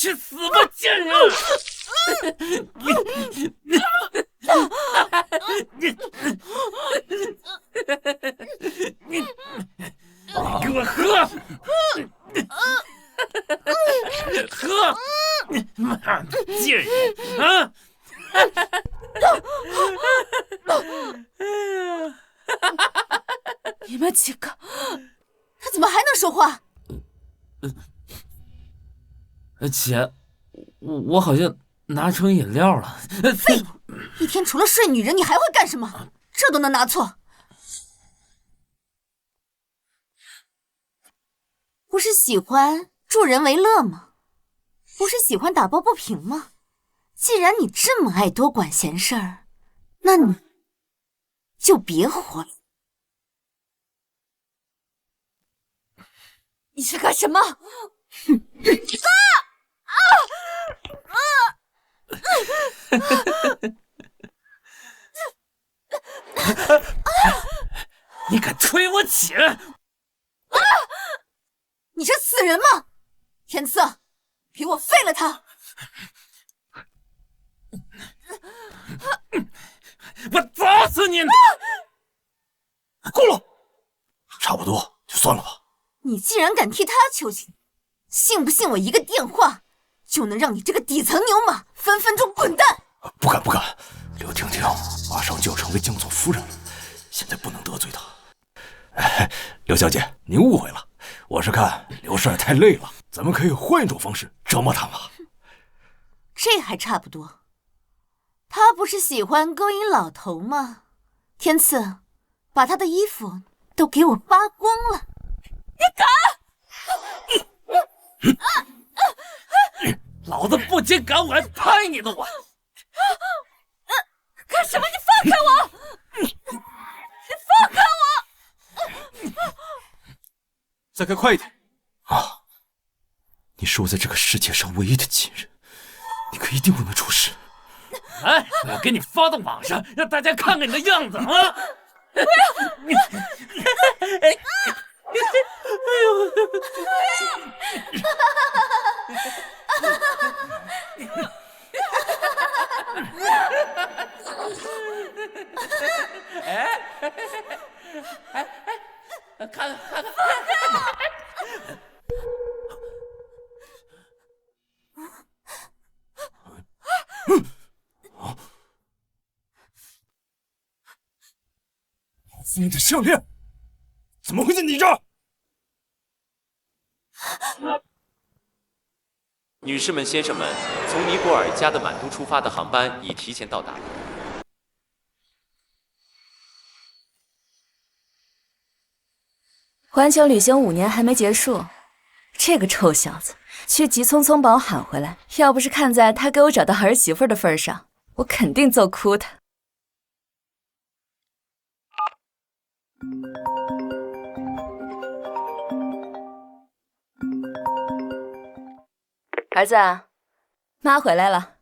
去死吧，贱人！给我喝！喝！妈的，贱人啊！你们几个，他怎么还能说话？姐，我好像拿成饮料了。废物！一天除了睡女人，你还会干什么？这都能拿错？不是喜欢助人为乐吗？不是喜欢打抱不平吗？既然你这么爱多管闲事儿，那你就别活了。你是干什么？你敢推我姐？你是死人吗？天策，给我废了他！我砸死你！够了，差不多就算了吧。你既然敢替他求情，信不信我一个电话就能让你这个底层牛马分分钟滚蛋？不敢不敢，刘婷婷马上就要成为江总夫人了，现在不能得罪她。刘小姐，您误会了，我是看刘帅太累了，咱们可以换一种方式折磨他嘛。这还差不多。他不是喜欢勾引老头吗？天赐，把他的衣服都给我扒光了！你敢！老子不仅敢，我还拍你的碗！干什么？你放开我！你放开我！再开快一点啊！你是我在这个世界上唯一的亲人，你可一定不能出事。来，我给你发到网上，让大家看看你的样子啊！不要！看，你的项链怎么会在你这儿？女士们、先生们，从尼泊尔加德满都出发的航班已提前到达。环球旅行5年还没结束，这个臭小子却急匆匆把我喊回来。要不是看在他给我找到儿媳妇的份上，我肯定揍哭他。儿子，妈回来了。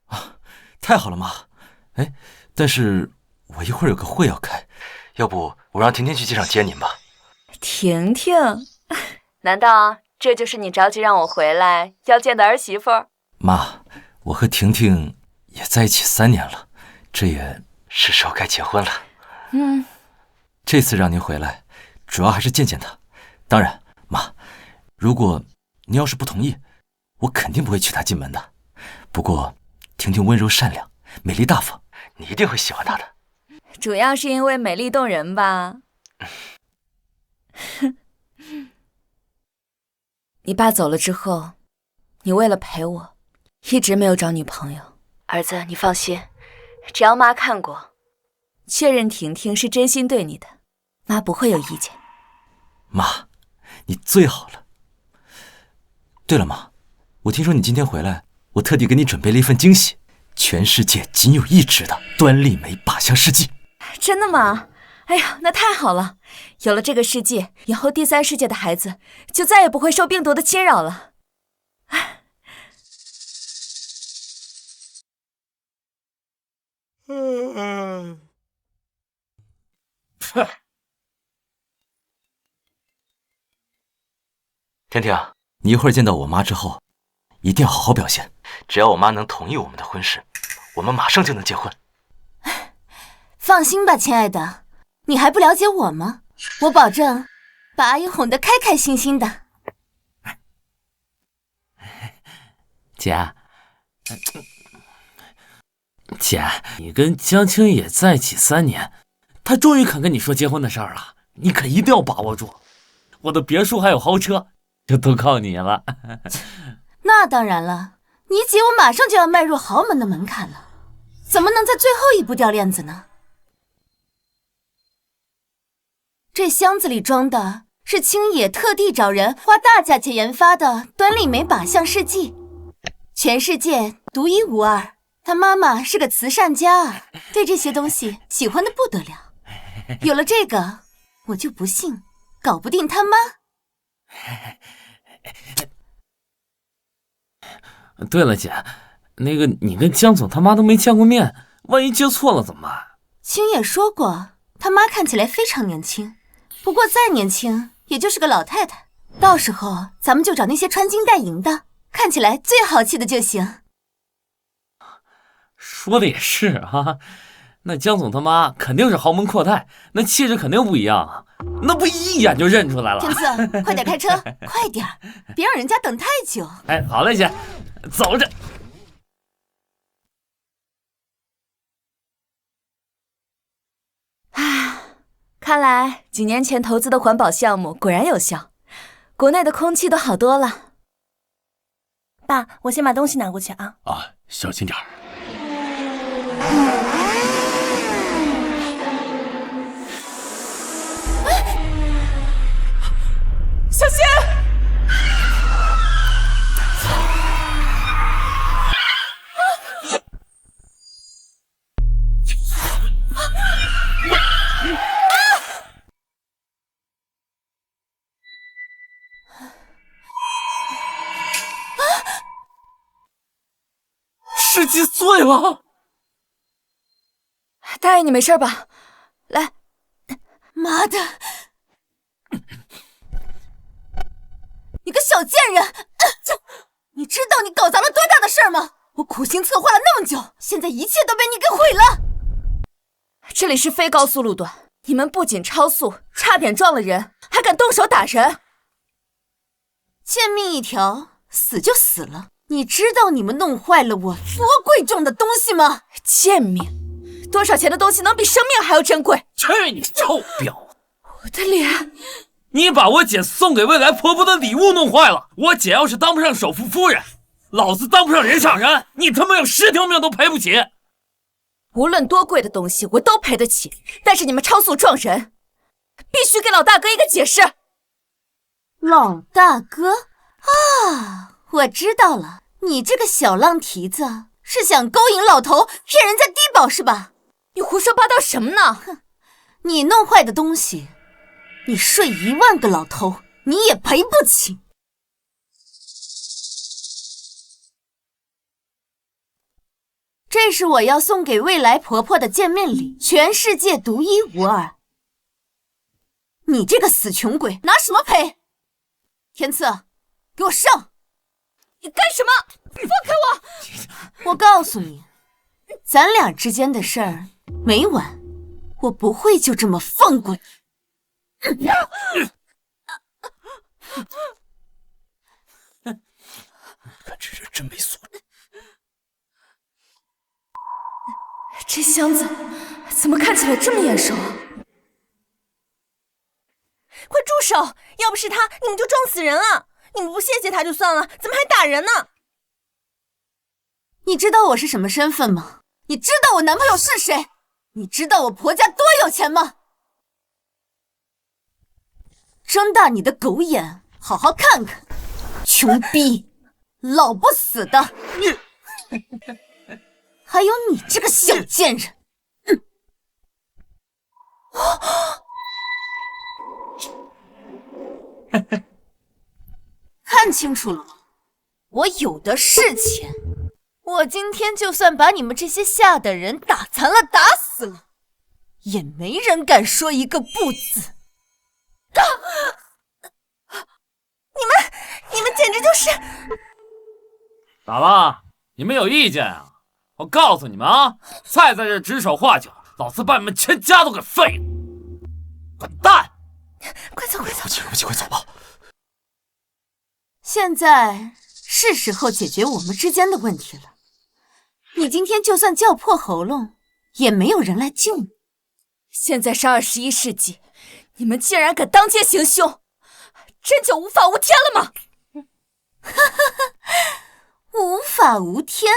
啊，太好了，妈。哎，但是我一会儿有个会要开，要不我让婷婷去机场接您吧。婷婷，难道这就是你着急让我回来要见的儿媳妇？妈，我和婷婷也在一起3年了，这也是时候该结婚了。这次让您回来，主要还是见见她。当然，妈，如果您要是不同意，我肯定不会娶她进门的。不过，婷婷温柔善良，美丽大方，你一定会喜欢她的。主要是因为美丽动人吧。你爸走了之后，你为了陪我，一直没有找女朋友。儿子，你放心，只要妈看过，确认婷婷是真心对你的，妈不会有意见。妈，你最好了。对了，妈，我听说你今天回来，我特地给你准备了一份惊喜，全世界仅有一支的端粒酶靶向试剂。真的吗？哎呀，那太好了！有了这个试剂，以后第3世界的孩子就再也不会受病毒的侵扰了。婷婷，你一会儿见到我妈之后，一定要好好表现。只要我妈能同意我们的婚事，我们马上就能结婚。放心吧，亲爱的，你还不了解我吗？我保证把阿姨哄得开开心心的。姐，你跟江青野在一起3年，他终于肯跟你说结婚的事儿了，你可一定要把握住。我的别墅还有豪车，就都靠你了。那当然了，你姐我马上就要迈入豪门的门槛了，怎么能在最后一步掉链子呢？这箱子里装的是青野特地找人花大价钱研发的端粒酶靶向试剂，全世界独一无二。他妈妈是个慈善家啊，对这些东西喜欢的不得了。有了这个，我就不信搞不定他妈。对了，姐，那个你跟江总他妈都没见过面，万一接错了怎么办？青野说过，他妈看起来非常年轻，不过再年轻也就是个老太太。到时候咱们就找那些穿金戴银的，看起来最豪气的就行。说的也是啊，那江总他妈肯定是豪门阔太，那气质肯定不一样啊，那不一眼就认出来了。天赐，快点开车，快点，别让人家等太久。哎，好嘞，姐，走着。看来几年前投资的环保项目果然有效，国内的空气都好多了。爸，我先把东西拿过去啊。啊，小心点儿。小心！世纪碎了！大爷，你没事吧？来，妈的！你个小贱人！你知道你搞砸了多大的事儿吗？我苦心策划了那么久，现在一切都被你给毁了。这里是非高速路段，你们不仅超速，差点撞了人，还敢动手打人！贱命一条，死就死了。你知道你们弄坏了我多贵重的东西吗？贱命！多少钱的东西能比生命还要珍贵？去你臭婊子！我的脸！你把我姐送给未来婆婆的礼物弄坏了，我姐要是当不上首富夫人，老子当不上人上人，你他妈有10条命都赔不起。无论多贵的东西我都赔得起，但是你们超速撞人，必须给老大哥一个解释。老大哥啊，我知道了，你这个小浪蹄子是想勾引老头骗人家低保是吧？你胡说八道什么呢？哼，你弄坏的东西，你睡1万个老头你也赔不起。这是我要送给未来婆婆的见面礼，全世界独一无二。你这个死穷鬼，拿什么赔？天赐，给我上！你干什么？放开我！我告诉你，咱俩之间的事儿没完，我不会就这么放过你。看这人真没素质。这箱子怎么看起来这么眼熟啊？快住手！要不是他，你们就撞死人了。你们不谢谢他就算了，怎么还打人呢？你知道我是什么身份吗？你知道我男朋友是谁？你知道我婆家多有钱吗？睁大你的狗眼，好好看看，穷逼，老不死的！还有你这个小贱人！看清楚了吗？我有的是钱。我今天就算把你们这些下等人打残了、打死了，也没人敢说一个不字。你们简直就是……咋了？你们有意见啊？我告诉你们啊，再在这指手画脚，老子把你们全家都给废了！滚蛋！快走，快走！对不起，快走吧。现在是时候解决我们之间的问题了。你今天就算叫破喉咙，也没有人来救你。现在是21世纪，你们竟然敢当街行凶，真就无法无天了吗？无法无天？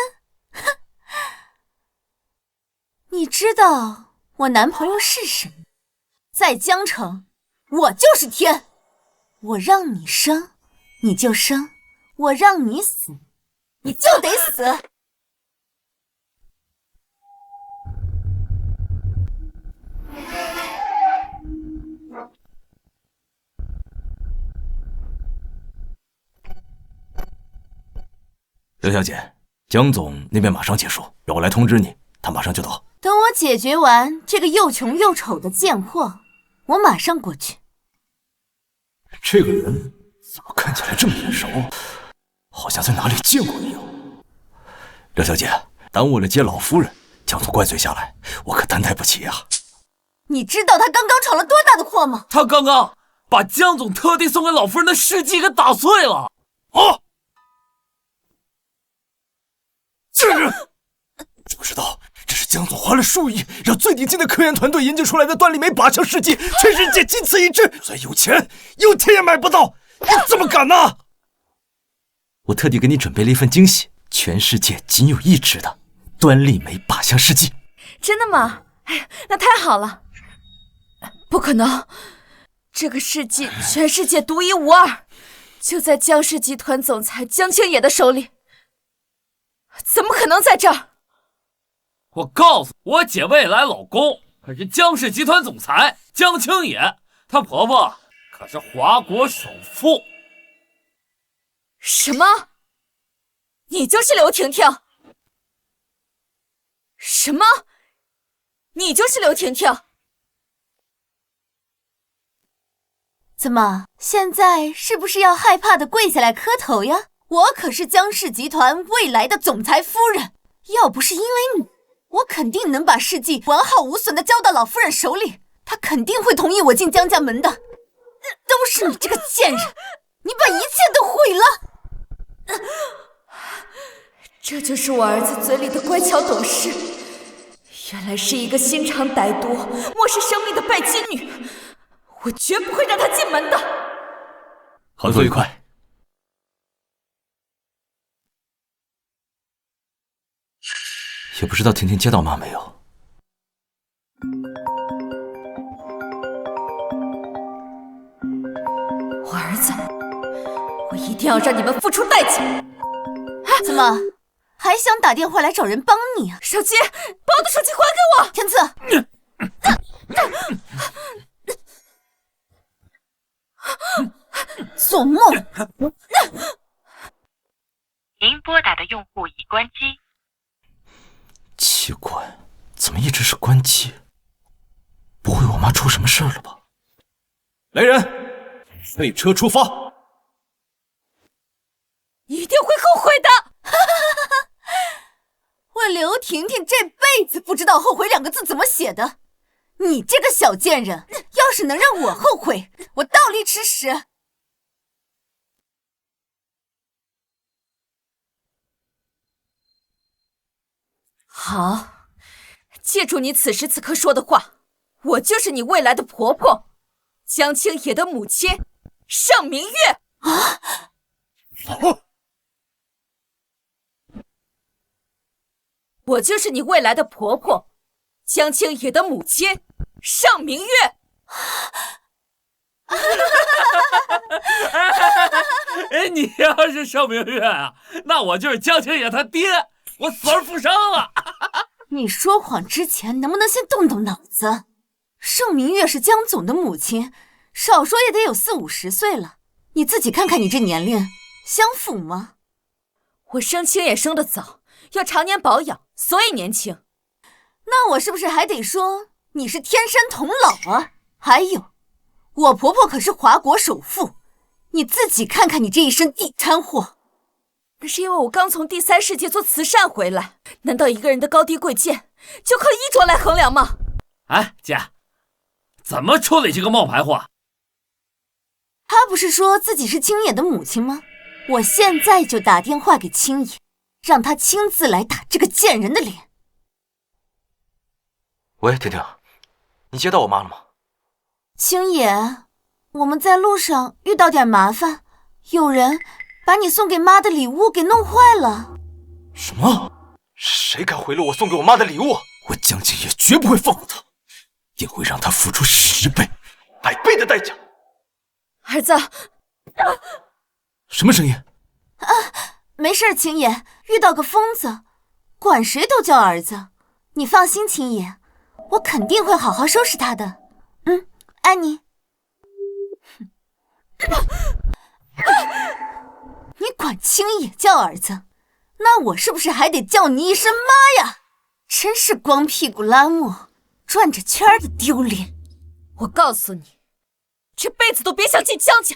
你知道我男朋友是谁？在江城，我就是天。我让你生，你就生；我让你死，你就得死。刘小姐，江总那边马上结束，让我来通知你，他马上就到。等我解决完这个又穷又丑的贱货，我马上过去。这个人怎么看起来这么眼熟，好像在哪里见过一样。刘小姐，耽误了接老夫人，江总怪罪下来，我可担待不起呀。你知道他刚刚闯了多大的祸吗？他刚刚把江总特地送给老夫人的事迹给打碎了。啊！这人知不知道，这是江总花了数亿，让最顶尖的科研团队研究出来的端粒酶靶向试剂，全世界仅此一支。就算有钱也买不到，你怎么敢呢？我特地给你准备了一份惊喜，全世界仅有一支的端粒酶靶向试剂。真的吗？哎呀，那太好了！不可能，这个试剂全世界独一无二，就在江氏集团总裁江青野的手里。怎么可能在这儿？我告诉我姐未来老公可是江氏集团总裁江青野，她婆婆可是华国首富。什么？你就是刘婷婷？什么？你就是刘婷婷？怎么，现在是不是要害怕的跪下来磕头呀？我可是江氏集团未来的总裁夫人，要不是因为你，我肯定能把事迹完好无损的交到老夫人手里，她肯定会同意我进江家门的。都是你这个贱人，你把一切都毁了。这就是我儿子嘴里的乖巧懂事，原来是一个心肠歹毒、漠视生命的拜金女，我绝不会让她进门的。合作愉快。也不知道婷婷接到妈没有。我儿子，我一定要让你们付出代价！怎么，还想打电话来找人帮你啊？手机，把我的手机还给我！天赐，做梦！您拨打的用户已关机。奇怪，怎么一直是关机？不会我妈出什么事儿了吧？来人，废车出发！一定会后悔的！我刘婷婷这辈子不知道后悔2个字怎么写的。你这个小贱人，要是能让我后悔，我倒立吃屎！好，记住你此时此刻说的话，我就是你未来的婆婆，江青野的母亲盛明月。啊！我就是你未来的婆婆，江青野的母亲盛明月。哎，你要是盛明月啊，那我就是江青野他爹，我死而复生了。你说谎之前能不能先动动脑子？盛明月是江总的母亲，少说也得有40-50岁了。你自己看看你这年龄，相符吗？我生青野生得早，要常年保养，所以年轻。那我是不是还得说你是天山童姥啊？还有，我婆婆可是华国首富，你自己看看你这一身地摊货。那是因为我刚从第3世界做慈善回来。难道一个人的高低贵贱就靠衣着来衡量吗？哎，姐，怎么处理这个冒牌货？他不是说自己是青野的母亲吗？我现在就打电话给青野，让他亲自来打这个贱人的脸。喂，婷婷，你接到我妈了吗？青野，我们在路上遇到点麻烦，有人把你送给妈的礼物给弄坏了。什么？谁敢毁了我送给我妈的礼物？我江青也绝不会放过他，也会让他付出10倍、100倍的代价。儿子，什么声音？没事，青野，遇到个疯子，管谁都叫儿子。你放心，青野，我肯定会好好收拾他的。爱你。你管青野叫儿子，那我是不是还得叫你一声妈呀？真是光屁股拉磨，转着圈的丢脸。我告诉你，这辈子都别想进江家，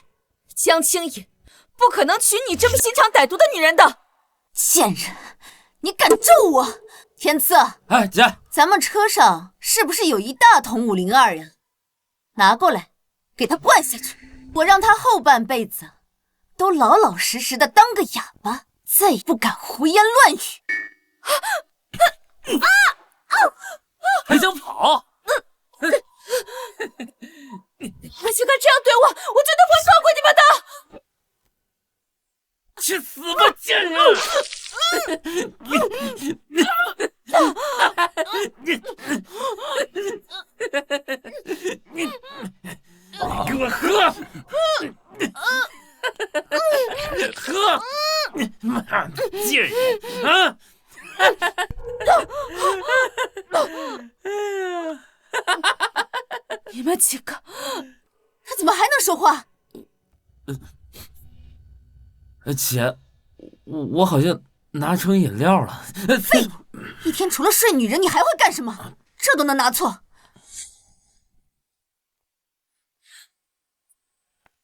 江青野不可能娶你这么心肠歹毒的女人的。贱人，你敢咒我？天赐，哎，姐，咱们车上是不是有一大桶502呀？拿过来，给他灌下去，我让他后半辈子都老老实实的当个哑巴，再也不敢胡言乱语。还想跑？你竟敢这样对我，我绝对不会放过你们的！去死吧，贱人！你给我喝！喝！妈的贱人啊！你们几个，他怎么还能说话？姐，我好像拿成饮料了。废物！一天除了睡女人，你还会干什么？这都能拿错？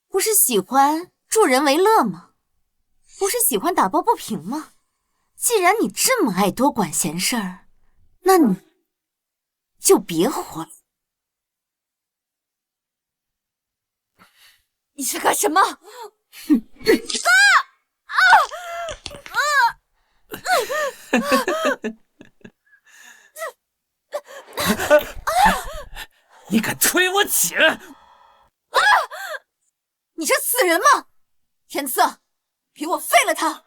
不是喜欢助人为乐吗？不是喜欢打抱不平吗？既然你这么爱多管闲事儿，那你就别活了。你是干什么？你敢推我姐？你是死人吗？天赐，给我废了他！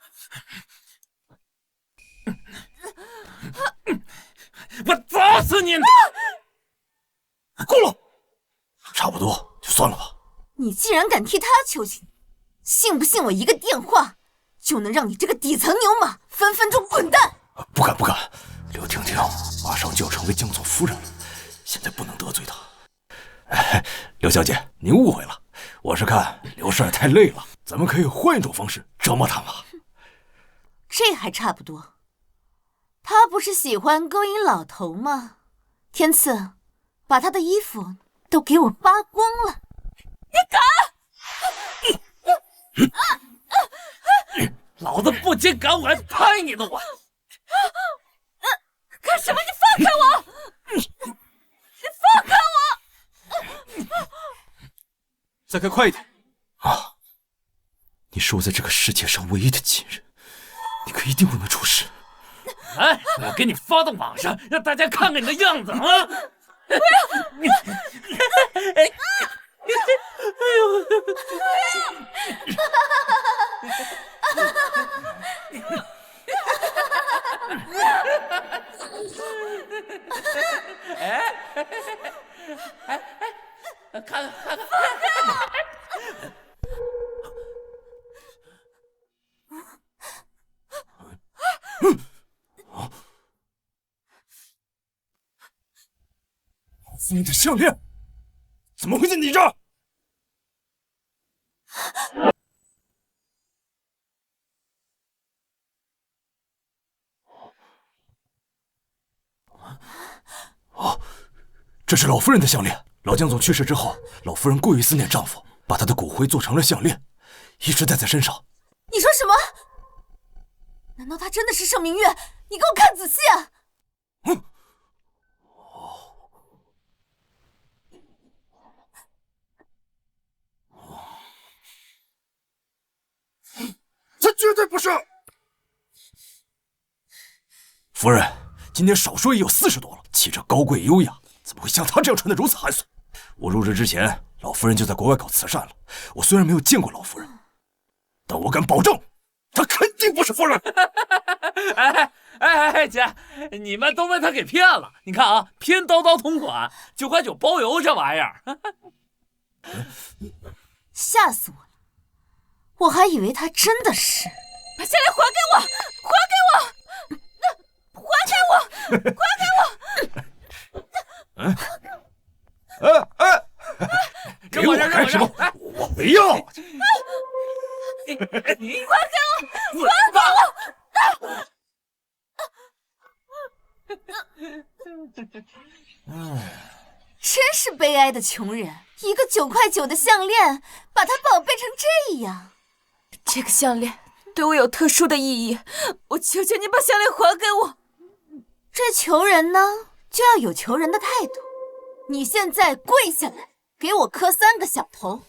我砸死你！够了，差不多就算了吧。你既然敢替他求情，信不信我一个电话就能让你这个底层牛马分分钟滚蛋？不敢不敢，刘婷婷马上就要成为江总夫人了，现在不能得罪她。哎，刘小姐，您误会了，我是看刘帅太累了，咱们可以换一种方式折磨他嘛。这还差不多。他不是喜欢勾引老头吗？天赐，把他的衣服都给我扒光了。你敢！老子不仅敢，我还拍你的我！干什么？你放开我！你放开我！再开快一点啊！你是我在这个世界上唯一的亲人，你可一定不能出事。哎，我给你发到网上，让大家看看你的样子啊！不要！看看！你的项链怎么会在你这儿？哦，这是老夫人的项链。老江总去世之后，老夫人过于思念丈夫，把他的骨灰做成了项链，一直戴在身上。你说什么？难道他真的是盛明月？你给我看仔细啊！他绝对不是。夫人，今年少说也有40多了，气质高贵优雅，怎么会像他这样穿得如此寒酸？我入职之前，老夫人就在国外搞慈善了。我虽然没有见过老夫人，但我敢保证，她肯定不是夫人。姐，你们都被他给骗了。你看啊，拼刀刀同款，9块9包邮，这玩意儿。吓死我了！我还以为他真的是。把项链还给我！还给我！还给我！还给我！给我干什么？我不要！还给我！还给我！真是悲哀的穷人，一个9块9的项链，把它宝贝成这样。这个项链对我有特殊的意义，我求求你把项链还给我。这求人呢，就要有求人的态度。你现在跪下来，给我磕3个响头，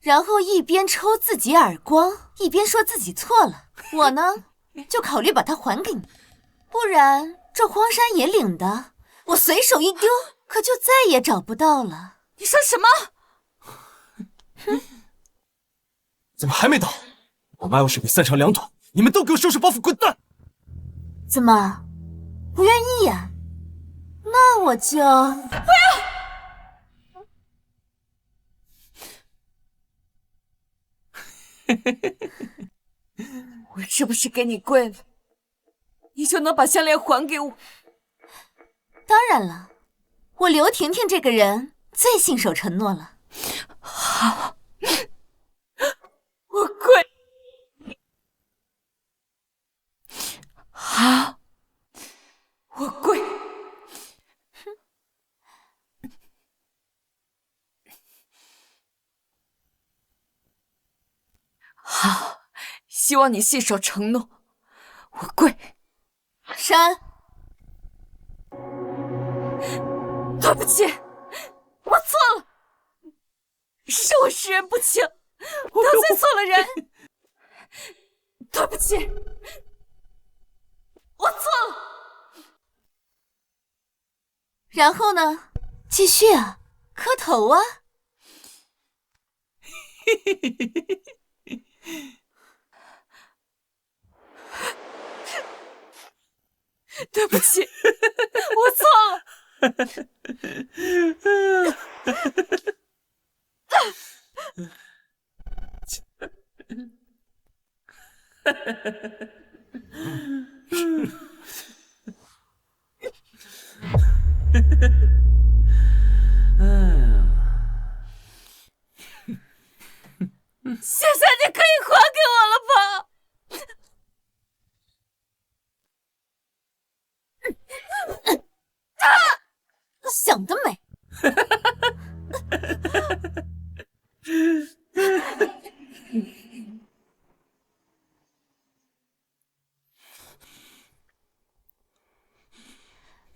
然后一边抽自己耳光，一边说自己错了。我呢，就考虑把它还给你，不然这荒山野岭的，我随手一丢，可就再也找不到了。你说什么？怎么还没到？我妈要是被3长2短，你们都给我收拾包袱滚蛋！怎么，不愿意呀？那我就……不要！我是不是给你跪了，你就能把项链还给我？当然了，我刘婷婷这个人最信守承诺了。好，我跪。好，我跪。好，希望你信守承诺。我跪。珊，对不起，我错了，是我识人不清，得罪错了人。对不起，我错了。然后呢？继续啊，磕头啊。对不起，我错了。现在你可以还给我了吧？想得美！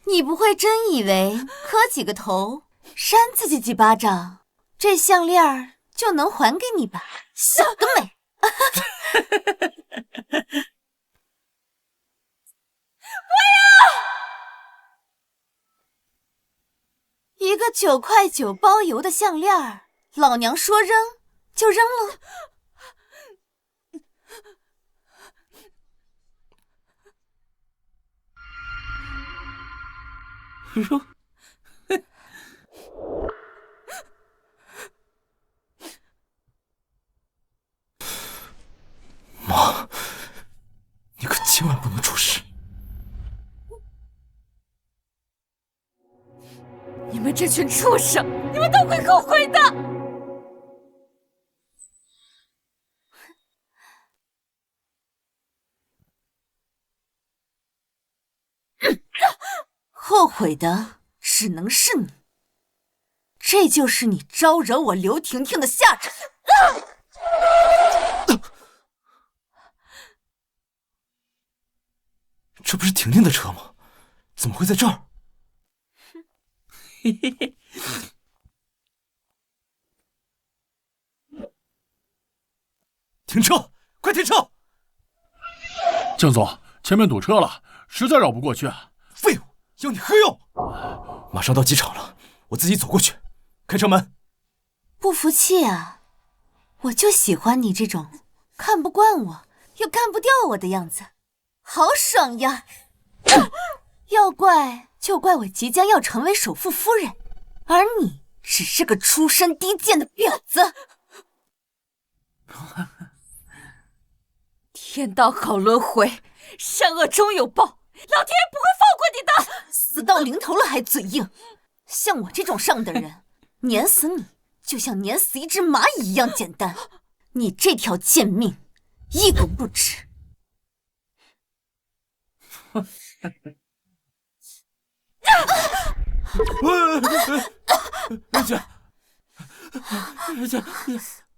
你不会真以为磕几个头，扇自己几巴掌，这项链儿就能还给你吧？想得美！一个9块9包邮的项链儿，老娘说扔就扔了。妈，你可千万不能出事！你们这群畜生，你们都会后悔的！后悔的只能是你，这就是你招惹我刘婷婷的下场。这不是婷婷的车吗？怎么会在这儿？嘿嘿嘿。停车！快停车！江总，前面堵车了，实在绕不过去。废物，要你何用？马上到机场了，我自己走过去。开车门。不服气啊？我就喜欢你这种看不惯我又看不掉我的样子，好爽呀！要怪就怪我即将要成为首富夫人，而你只是个出身低贱的婊子。天道好轮回，善恶终有报，老天爷不会放过你的！死到临头了还嘴硬，像我这种上的人，碾死你就像碾死一只蚂蚁一样简单。你这条贱命，一文不值。姐，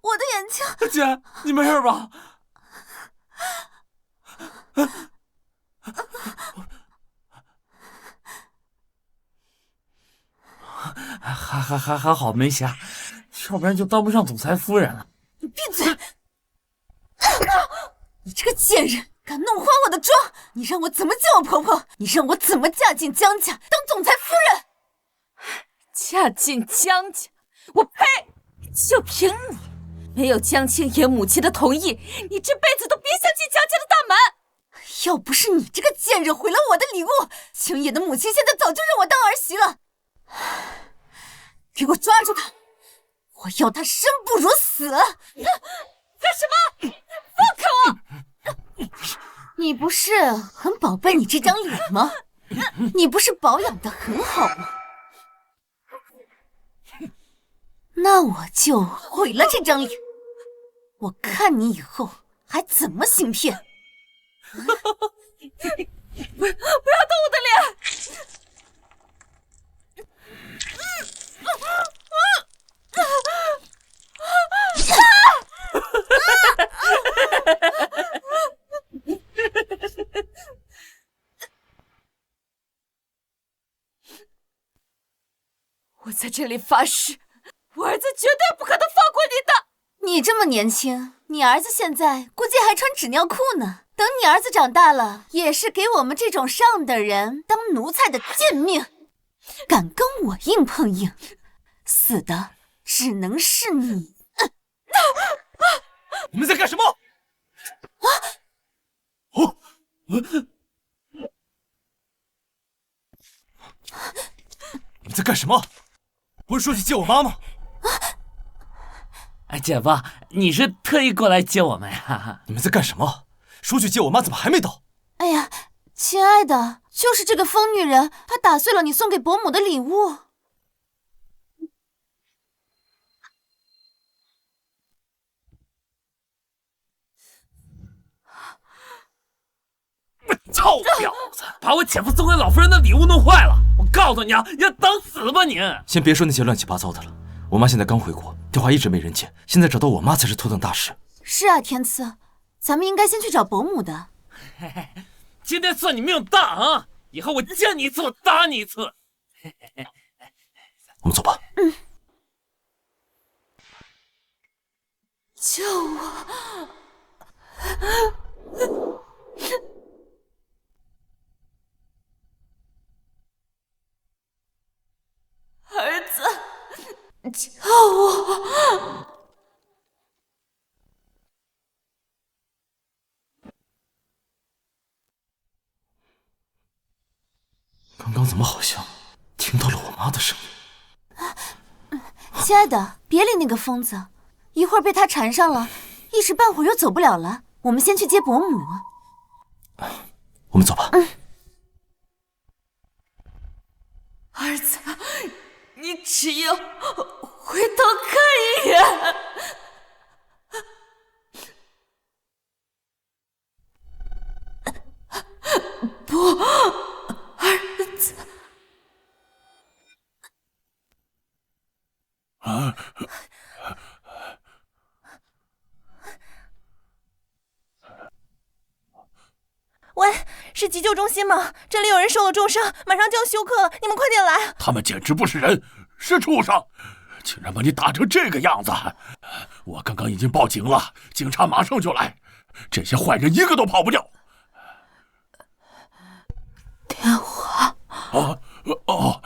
我的眼睛！姐，你没事吧？还好没瞎，要不然就当不上总裁夫人了。你闭嘴！你这个贱人，敢弄花我的妆！你让我怎么见我婆婆？你让我怎么嫁进江家当总裁夫人？嫁进江家，我呸！就凭你，没有江青野母亲的同意，你这辈子都别想进江家的大门。要不是你这个贱人毁了我的礼物，青野的母亲现在早就认我当儿媳了。给我抓住他！我要他生不如死！干什么？放开我！你不是很宝贝你这张脸吗？你不是保养得很好吗？那我就毁了这张脸，我看你以后还怎么行骗！不要动我的脸！我在这里发誓，我儿子绝对不可能放过你的。你这么年轻，你儿子现在估计还穿纸尿裤呢。等你儿子长大了，也是给我们这种上等人当奴才的贱命。敢跟我硬碰硬，死的只能是你。你们在干什么？你们在干什么？不是说去接我妈吗？哎，姐夫，你是特意过来接我们呀？你们在干什么？说去接我妈，怎么还没到？哎呀，亲爱的，就是这个疯女人，她打碎了你送给伯母的礼物。臭婊子，把我姐夫送给老夫人的礼物弄坏了！我告诉你啊，你要等死吧你！先别说那些乱七八糟的了，我妈现在刚回国，电话一直没人接，现在找到我妈才是头等大事。是啊，天赐，咱们应该先去找伯母的。嘿嘿，今天算你命大啊！以后我见你一次，我打你一次。我们走吧。救我！儿子，救我！刚刚怎么好像听到了我妈的声音？亲爱的，别理那个疯子，一会儿被他缠上了，一时半会儿又走不了了。我们先去接伯母。我们走吧。儿子，你只有回头看一眼。不，儿子。喂，是急救中心吗？这里有人受了重伤，马上就要休克了，你们快点来！他们简直不是人，是畜生！竟然把你打成这个样子！我刚刚已经报警了，警察马上就来。这些坏人一个都跑不掉。电话。哦。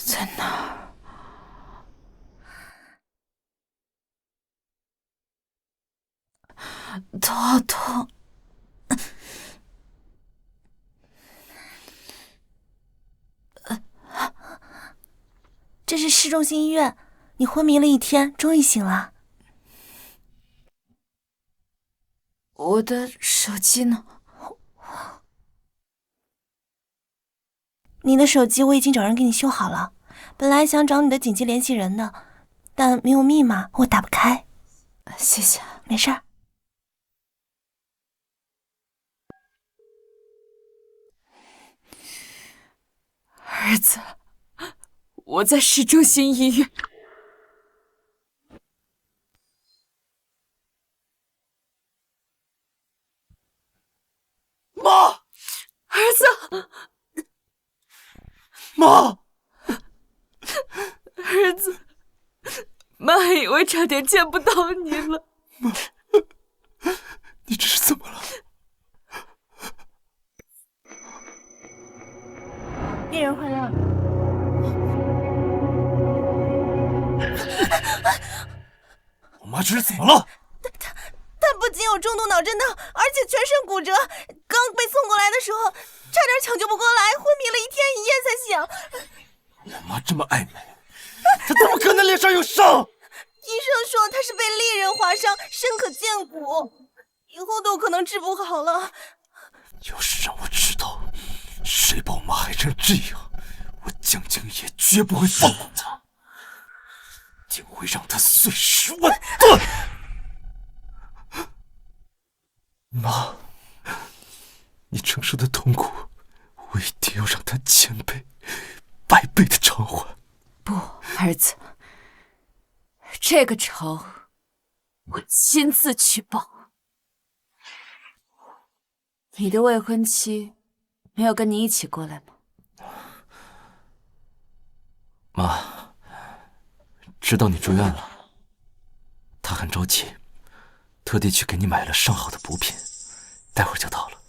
在哪儿？头好痛。这是市中心医院，你昏迷了一天，终于醒了。我的手机呢？你的手机我已经找人给你修好了，本来想找你的紧急联系人的，但没有密码，我打不开。谢谢。没事儿。儿子，我在市中心医院。妈，儿子，妈，儿子，妈还以为差点见不到你了。妈，你这是怎么了？病人回来了。我妈这是怎么了？他不仅有重度脑震荡，而且全身骨折。刚被送过来的时候，差点抢救不过来，昏迷了一天一夜才醒。我妈这么爱你，她怎么可能脸上有伤？医生说他是被利刃划伤，深可见骨，以后都可能治不好了。要是让我知道谁把我妈害成这样，我江青也绝不会放过她，定会让她碎尸万段。妈，你承受的痛苦，我一定要让她千倍、百倍的偿还。不，儿子，这个仇我亲自去报。你的未婚妻没有跟你一起过来吗？妈，知道你住院了，她很着急，特地去给你买了上好的补品，待会儿就到了。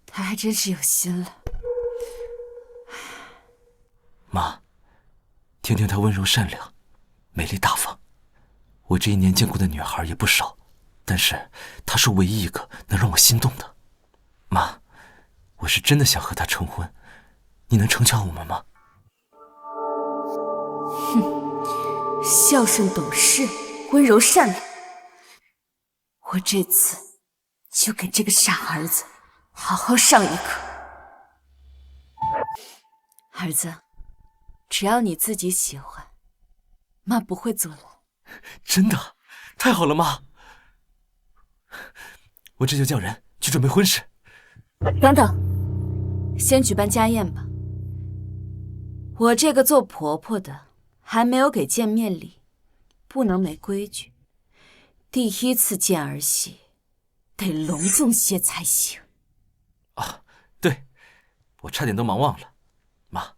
她还真是有心了。妈，听听她温柔善良，美丽大方。我这一年见过的女孩也不少，但是她是唯一一个能让我心动的。妈，我是真的想和她成婚，你能成全我们吗？哼，孝顺懂事，温柔善良。我这次就给这个傻儿子好好上一课。儿子，只要你自己喜欢，妈不会阻拦。真的？太好了，妈！我这就叫人去准备婚事。等等，先举办家宴吧。我这个做婆婆的还没有给见面礼，不能没规矩。第一次见儿媳，得隆重些才行。啊，对，我差点都忙忘了。妈，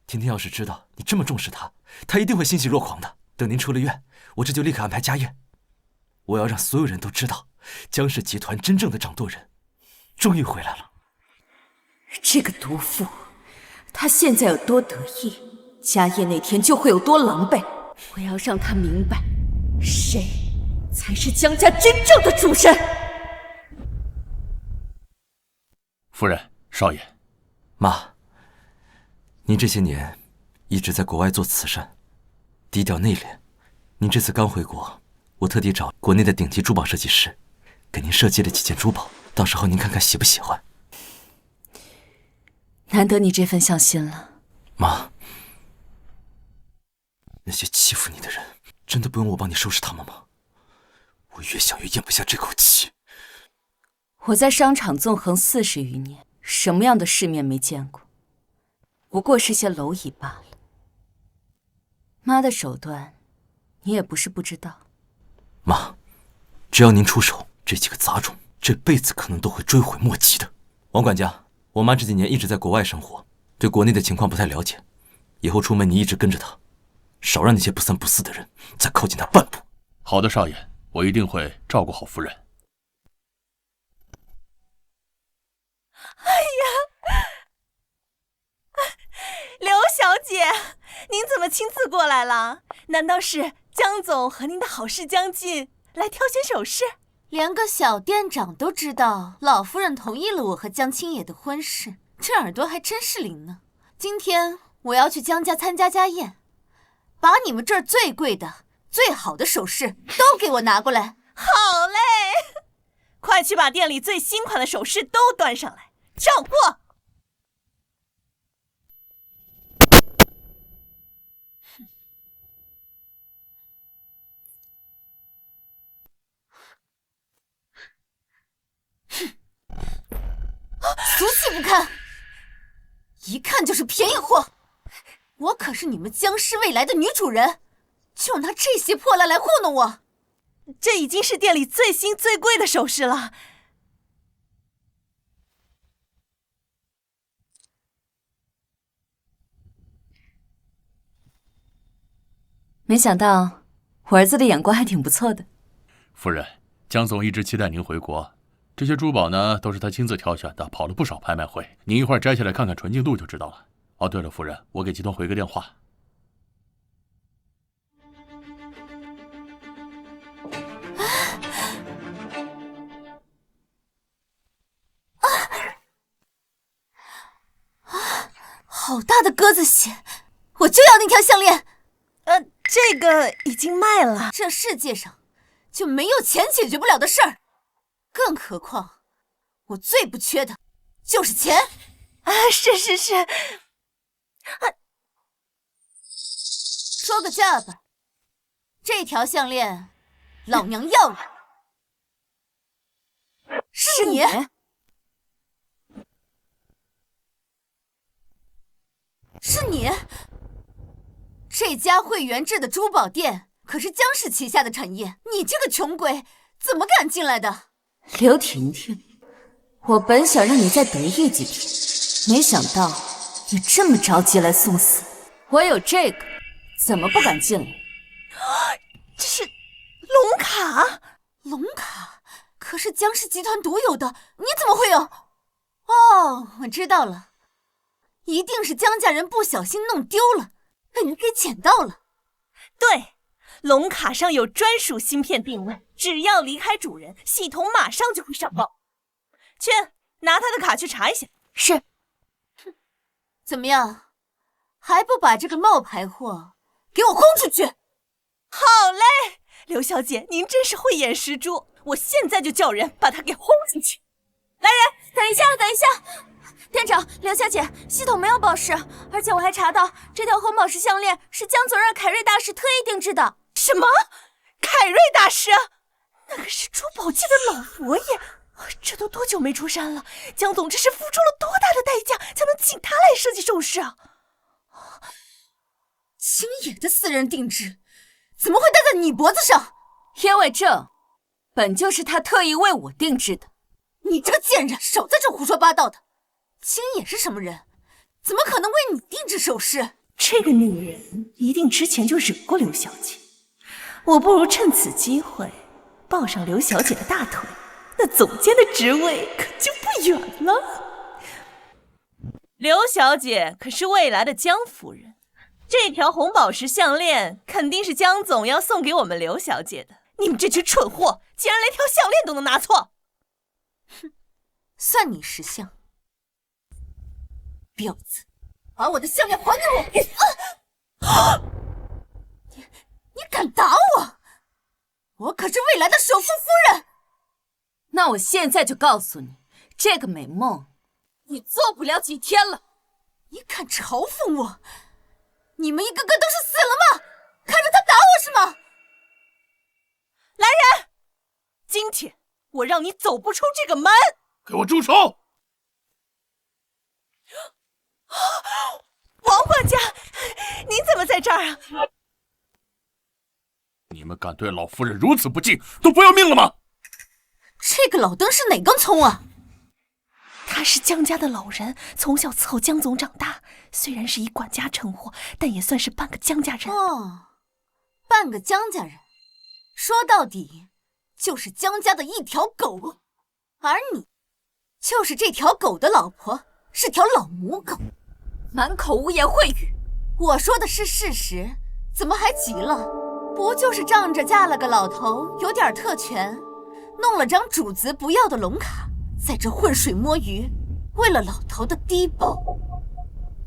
婷婷要是知道你这么重视她，她一定会欣喜若狂的。等您出了院，我这就立刻安排家宴。我要让所有人都知道，江氏集团真正的掌舵人终于回来了。这个毒妇，她现在有多得意，家宴那天就会有多狼狈。我要让她明白，谁才是江家真正的主人。夫人，少爷。妈，您这些年一直在国外做慈善，低调内敛，您这次刚回国，我特地找国内的顶级珠宝设计师，给您设计了几件珠宝，到时候您看看喜不喜欢。难得你这份孝心了。妈，那些欺负你的人，真的不用我帮你收拾他们吗？我越想越咽不下这口气。我在商场纵横40余年，什么样的世面没见过，不过是些蝼蚁罢了。妈的手段，你也不是不知道。妈，只要您出手，这几个杂种这辈子可能都会追悔莫及的。王管家，我妈这几年一直在国外生活，对国内的情况不太了解，以后出门你一直跟着她，少让那些不三不四的人再靠近她半步。好的，少爷，我一定会照顾好夫人。哎呀，刘小姐，您怎么亲自过来了？难道是江总和您的好事将近，来挑选首饰？连个小店长都知道老夫人同意了我和江青野的婚事，这耳朵还真是灵呢。今天我要去江家参加家宴，把你们这儿最贵的、最好的首饰都给我拿过来。好嘞，快去把店里最新款的首饰都端上来，找过。俗气不堪，一看就是便宜货。我可是你们江氏未来的女主人，就拿这些破烂来糊弄我？这已经是店里最新最贵的首饰了。没想到我儿子的眼光还挺不错的。夫人，江总一直期待您回国，这些珠宝呢都是他亲自挑选的，跑了不少拍卖会。您一会儿摘下来看看纯净度就知道了。哦，对了，夫人，我给集团回个电话。好大的鸽子血，我就要那条项链。这个已经卖了。这世界上就没有钱解决不了的事儿，更何况我最不缺的就是钱。是。说个价吧，这条项链老娘要了。是你？是你？这家会员制的珠宝店可是江氏旗下的产业，你这个穷鬼怎么敢进来的？刘婷婷，我本想让你再得意几天，没想到你这么着急来送死。我有这个，怎么不敢进来？这是龙卡。龙卡可是江氏集团独有的，你怎么会有？哦，我知道了，一定是江家人不小心弄丢了，被你给捡到了。对，龙卡上有专属芯片定位，只要离开主人，系统马上就会上报。去拿他的卡去查一下。是。怎么样，还不把这个冒牌货给我轰出去？好嘞，刘小姐，您真是慧眼识珠，我现在就叫人把他给轰出去。来人，等一下，店长，刘小姐，系统没有宝石，而且我还查到这条红宝石项链是江总让凯瑞大师特意定制的。什么？凯瑞大师？那个是珠宝界的老佛爷，这都多久没出山了？江总这是付出了多大的代价才能请他来设计首饰啊？青野的私人定制怎么会戴在你脖子上？因为这本就是他特意为我定制的。你这个贱人，少在这胡说八道的！青野是什么人？怎么可能为你定制首饰？这个女人一定之前就惹过刘小姐，我不如趁此机会抱上刘小姐的大腿，那总监的职位可就不远了。刘小姐可是未来的江夫人，这条红宝石项链肯定是江总要送给我们刘小姐的。你们这群蠢货，竟然连条项链都能拿错！哼，算你识相。婊子，把我的项链还给我！你你敢打我？我可是未来的首富夫人。那我现在就告诉你，这个美梦，你做不了几天了。你敢嘲讽我？你们一个个都是死了吗？看着他打我是吗？来人！今天我让你走不出这个门！给我住手！王管家，您怎么在这儿啊？你们敢对老夫人如此不敬，都不要命了吗？这个老登是哪根葱啊？他是江家的老人，从小伺候江总长大，虽然是以管家称呼，但也算是半个江家人。哦，半个江家人，说到底就是江家的一条狗，而你就是这条狗的老婆，是条老母狗，满口污言秽语。我说的是事实，怎么还急了？不就是仗着嫁了个老头，有点特权，弄了张主子不要的龙卡，在这浑水摸鱼，为了老头的低保，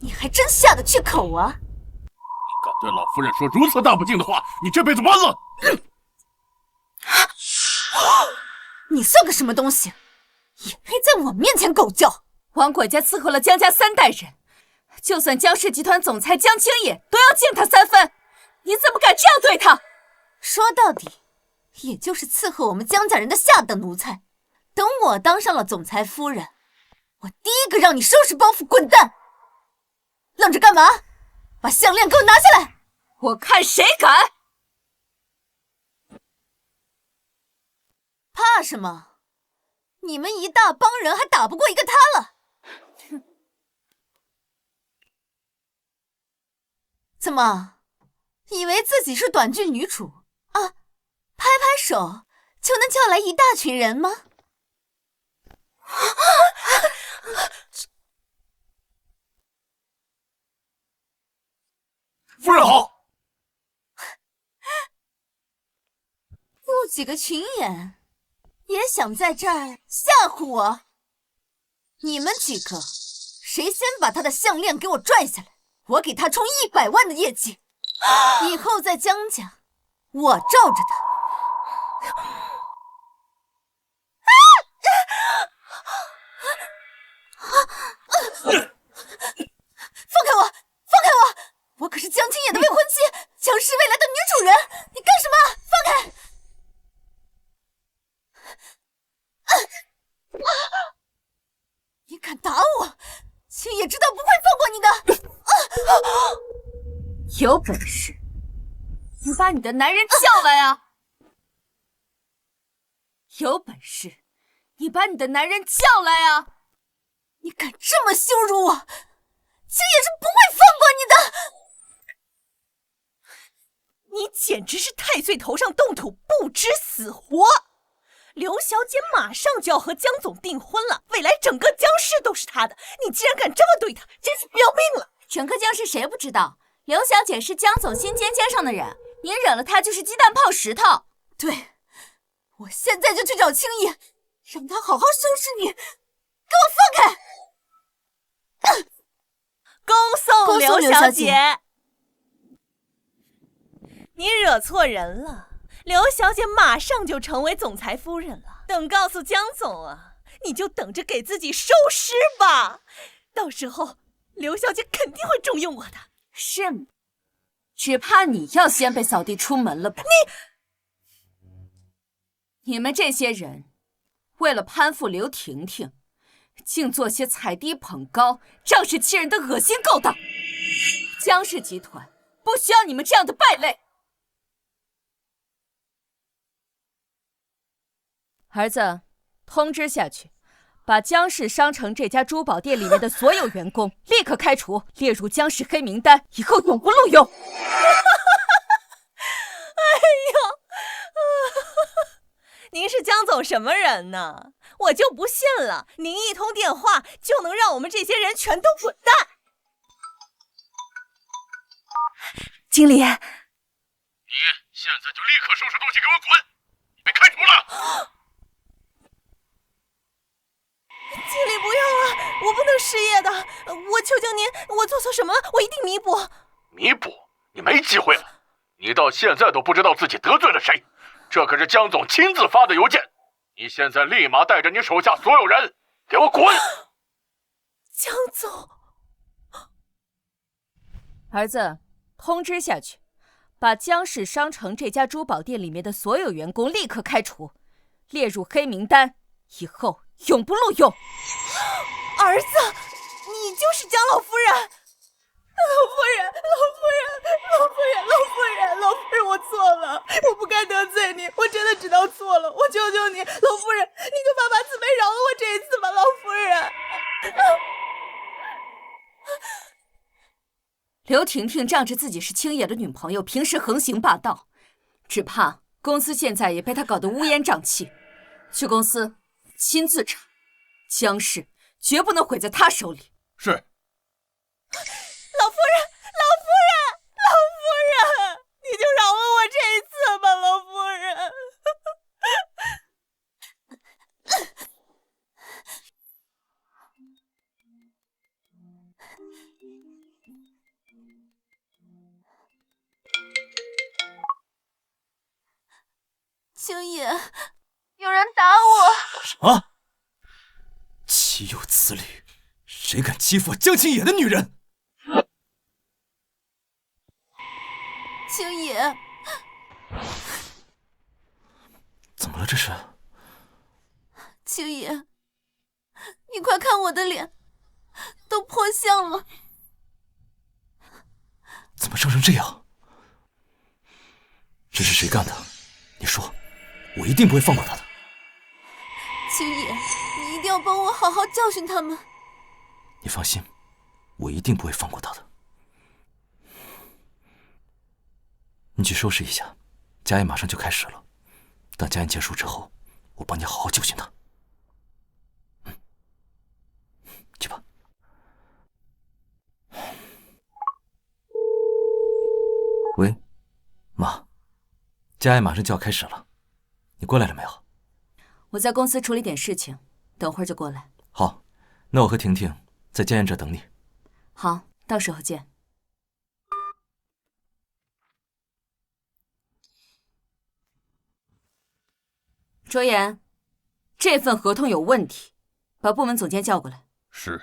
你还真下得去口啊！你敢对老夫人说如此大不敬的话，你这辈子完了！你算个什么东西，也配在我面前狗叫？王管家伺候了江家3代人，就算江氏集团总裁江青野都要敬他3分，你怎么敢这样对他？说到底，也就是伺候我们江家人的下等奴才。等我当上了总裁夫人，我第一个让你收拾包袱滚蛋！愣着干嘛？把项链给我拿下来！我看谁敢！怕什么？你们一大帮人还打不过一个他了？怎么，以为自己是短剧女主啊？拍拍手就能叫来一大群人吗？夫人好！布几个群演，也想在这儿吓唬我？你们几个，谁先把他的项链给我拽下来，我给他冲100万的业绩。以后在江家，我罩着他。放开我！放开我！我可是江青野的未婚妻，江氏未来的女主人！你干什么？放开！你敢打我，青野知道不会放过你的！有本事，你把你的男人叫来啊！有本事，你把你的男人叫来啊！你敢这么羞辱我，青野是不会放过你的！你简直是太岁头上动土，不知死活！刘小姐马上就要和江总订婚了，未来整个江氏都是她的，你竟然敢这么对她，真是不要命了！整个江氏谁不知道，刘小姐是江总心尖尖上的人，你惹了她就是鸡蛋泡石头。对，我现在就去找青野，让他好好收拾你！给我放开！恭送刘小姐，你惹错人了。刘小姐马上就成为总裁夫人了，等告诉江总啊，你就等着给自己收尸吧。到时候刘小姐肯定会重用我的。是吗？只怕你要先被扫地出门了吧？你们这些人，为了攀附刘婷婷，竟做些踩低捧高、仗势欺人的恶心勾当。江氏集团不需要你们这样的败类。儿子，通知下去，把江氏商城这家珠宝店里面的所有员工立刻开除，列入江氏黑名单，以后永不录用。哎呦，您是江总什么人呢？我就不信了，您一通电话就能让我们这些人全都滚蛋。经理，你现在就立刻收拾东西给我滚！你被开除了！经理不要啊，我不能失业的，我求求您，我做错什么了，我一定弥补。弥补？你没机会了！你到现在都不知道自己得罪了谁，这可是江总亲自发的邮件。你现在立马带着你手下所有人给我滚！江总，儿子，通知下去，把江氏商城这家珠宝店里面的所有员工立刻开除，列入黑名单，以后永不录用。儿子，你就是江老夫人。老夫人，我错了，我不该得罪你，我真的知道错了，我求求你，老夫人，你就发慈悲饶了我这一次吧，老夫人。刘婷婷仗着自己是青爷的女朋友，平时横行霸道，只怕公司现在也被她搞得乌烟瘴气。去公司亲自查，江氏绝不能毁在她手里。是。老夫人，你就饶了我这一次吧，老夫人。青爷，有人打我！什么？岂有此理！谁敢欺负江青野的女人？青野，怎么了？这是？青野，你快看我的脸，都破相了。怎么伤成这样？这是谁干的？你说，我一定不会放过他的。青野，你一定要帮我好好教训他们。你放心，我一定不会放过他的。你去收拾一下，家宴马上就开始了。等家宴结束之后，我帮你好好教训他。去吧。喂，妈，家宴马上就要开始了，你过来了没有？我在公司处理点事情，等会儿就过来。好，那我和婷婷在家宴这等你。好，到时候见。卓言，这份合同有问题，把部门总监叫过来。是。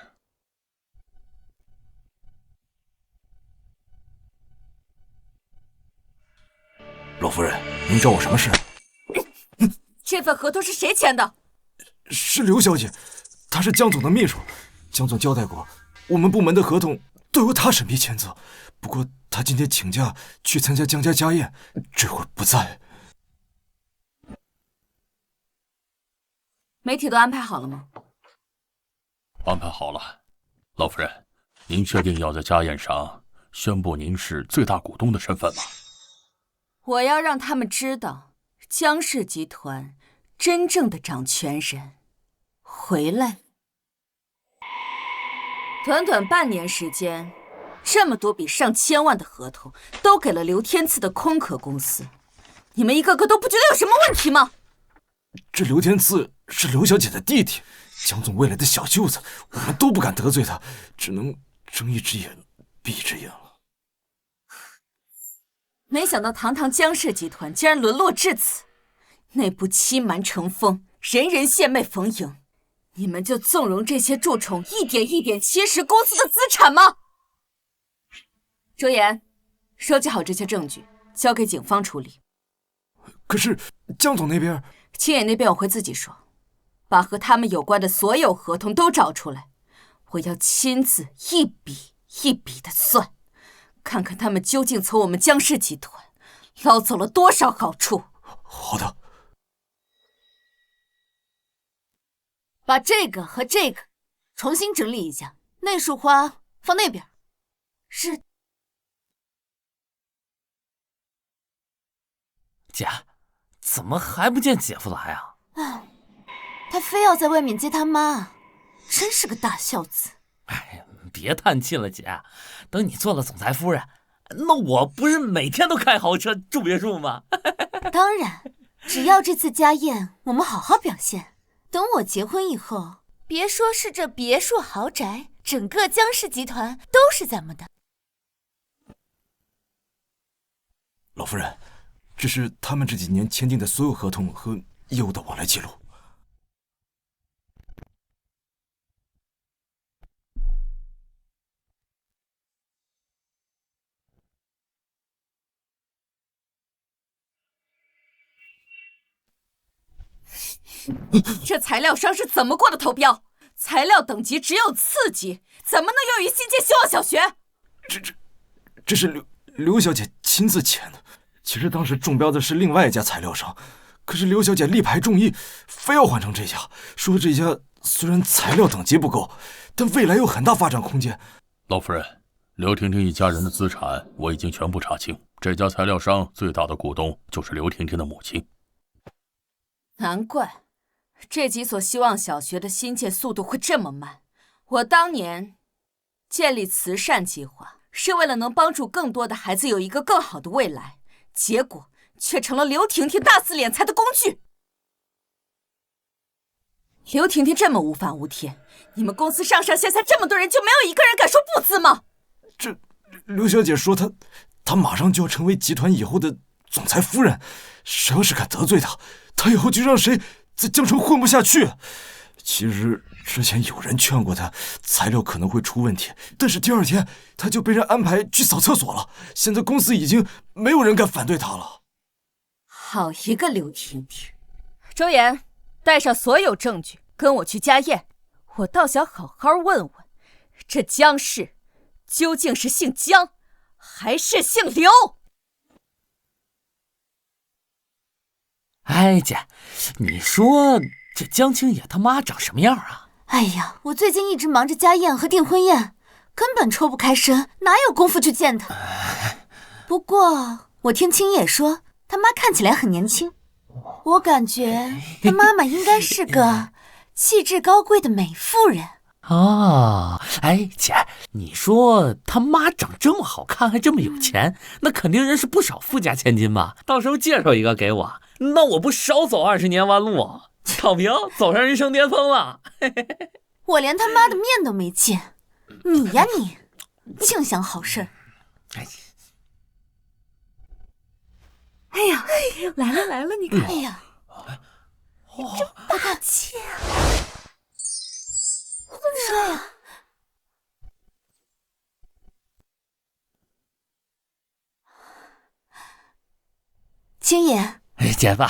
老夫人，您找我什么事？这份合同是谁签的？是刘小姐，她是江总的秘书。江总交代过，我们部门的合同都由她审批签字。不过她今天请假去参加江家家宴，这会儿不在。媒体都安排好了吗？安排好了。老夫人，您确定要在家宴上宣布您是最大股东的身份吗？我要让他们知道，江氏集团真正的掌权人回来了。短短半年时间，这么多笔上千万的合同都给了刘天赐的空壳公司，你们一个个都不觉得有什么问题吗？这刘天赐是刘小姐的弟弟，江总未来的小舅子，我们都不敢得罪他，只能睁一只眼闭一只眼了。没想到堂堂江氏集团竟然沦落至此，内部欺瞒成风，人人献媚逢迎，你们就纵容这些蛀虫一点一点侵蚀公司的资产吗？周岩，收集好这些证据，交给警方处理。可是江总那边，青野那边我会自己说，把和他们有关的所有合同都找出来，我要亲自一笔一笔的算，看看他们究竟从我们江氏集团捞走了多少好处。好的。把这个和这个重新整理一下，那束花放那边。是。姐，怎么还不见姐夫来啊？他非要在外面接他妈，真是个大孝子。哎，别叹气了，姐，等你做了总裁夫人，那我不是每天都开豪车住别墅吗？当然，只要这次家宴我们好好表现，等我结婚以后，别说是这别墅豪宅，整个江氏集团都是咱们的。老夫人，这是他们这几年签订的所有合同和业务的往来记录。这材料商是怎么过的投标？材料等级只有次级，怎么能用于新建希望小学？这是刘小姐亲自签的。其实当时中标的是另外一家材料商，可是刘小姐力排众议，非要换成这家，说这家虽然材料等级不够，但未来有很大发展空间。老夫人，刘婷婷一家人的资产我已经全部查清，这家材料商最大的股东就是刘婷婷的母亲。难怪这几所希望小学的新建速度会这么慢。我当年建立慈善计划，是为了能帮助更多的孩子有一个更好的未来，结果却成了刘婷婷大肆敛财的工具。刘婷婷这么无法无天，你们公司上上下下这么多人，就没有一个人敢说不字吗？这刘小姐说她马上就要成为集团以后的总裁夫人，谁要是敢得罪她，她以后就让谁在江城混不下去。其实之前有人劝过她，材料可能会出问题，但是第二天她就被人安排去扫厕所了。现在公司已经没有人敢反对她了。好一个刘婷婷！周岩，带上所有证据跟我去家宴。我倒想好好问问，这江氏究竟是姓江还是姓刘？哎姐，你说这江青野他妈长什么样啊？哎呀，我最近一直忙着家宴和订婚宴，根本抽不开身，哪有功夫去见他？不过我听青野说，他妈看起来很年轻，我感觉他妈妈应该是个气质高贵的美妇人。啊，哎姐，你说他妈长这么好看，还这么有钱，那肯定认识不少富家千金吧？到时候介绍一个给我，那我不少走20年弯路，躺平走上人生巅峰了。我连他妈的面都没见，你呀你，净想好事儿。哎呀，来了来了，你看，哎呀，这大气啊！说呀，青野，姐夫，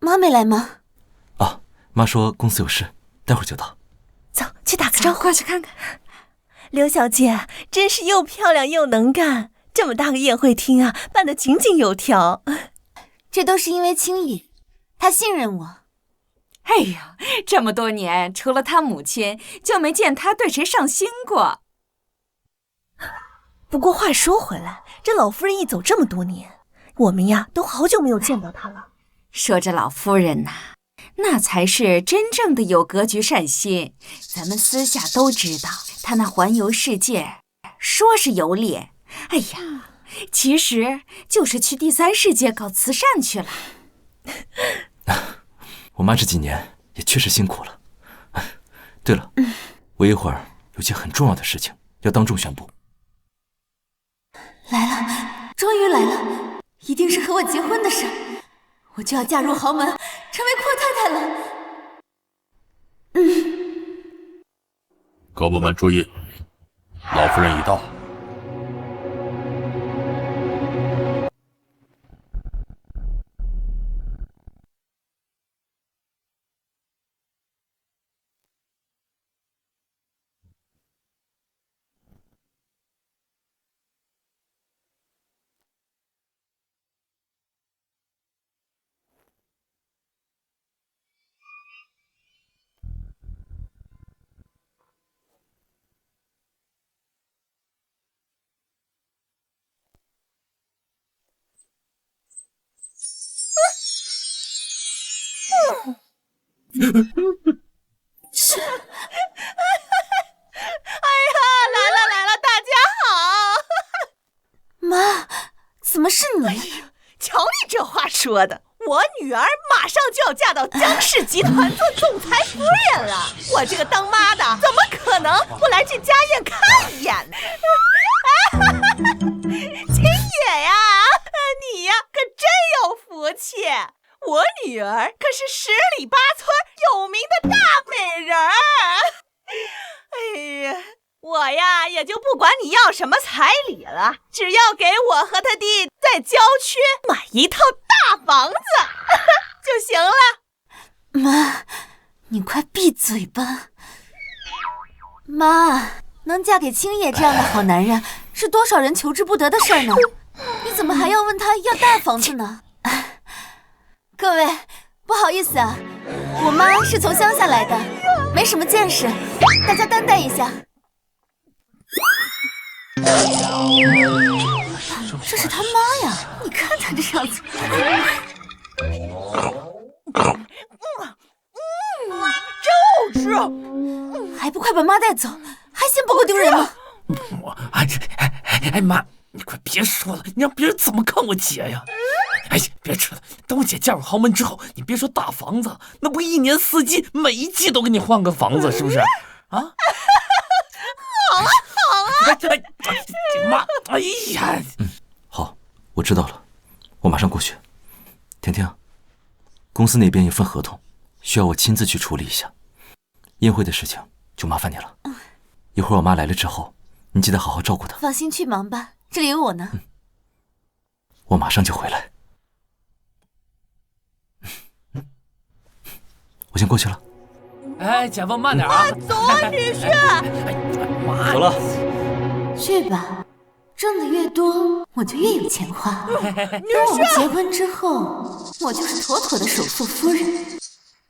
妈没来吗？哦，妈说公司有事，待会儿就到。走，去打个招呼，快去看看。刘小姐真是又漂亮又能干，这么大个宴会厅啊，办得井井有条。这都是因为青野，他信任我。哎呀，这么多年，除了他母亲，就没见他对谁上心过。不过话说回来，这老夫人一走这么多年，我们呀都好久没有见到她了。说这老夫人呐，那才是真正的有格局善心。咱们私下都知道，她那环游世界，说是游猎，哎呀，其实就是去第三世界搞慈善去了。我妈这几年也确实辛苦了。对了，我一会儿有件很重要的事情要当众宣布。来了，终于来了，一定是和我结婚的事，我就要嫁入豪门，成为阔太太了。各部门注意，老夫人已到。来了，大家好！妈，怎么是你？瞧你这话说的，我女儿马上就要嫁到江氏集团做总裁夫人了，我这个当妈的怎么可能不来这家宴看一眼呢？青野呀！有福气，我女儿可是10里8村有名的大美人儿。哎呀，我呀也就不管你要什么彩礼了，只要给我和他弟在郊区买一套大房子就行了。妈，你快闭嘴吧。妈，能嫁给青叶这样的好男人，是多少人求之不得的事儿呢？你怎么还要问他要大房子呢？各位，不好意思啊，我妈是从乡下来的，没什么见识，大家担待一下。这是他妈呀！你看他这样子。就是，还不快把妈带走，还嫌不够丢人吗？妈，你快别说了，你让别人怎么看我姐呀？哎，别扯了，等我姐嫁入豪门之后，你别说大房子，那不一年四季每一季都给你换个房子，是不是？啊？好啊，好啊！妈，哎呀，好，我知道了，我马上过去。婷婷，公司那边有份合同，需要我亲自去处理一下。宴会的事情就麻烦你了。一会儿我妈来了之后，你记得好好照顾她。放心去忙吧，这里有我呢。我马上就回来。我先过去了。哎，姐夫慢点啊！走啊，女婿！走了。去吧，挣的越多，我就越有钱花。等我们结婚之后，我就是妥妥的首富夫人。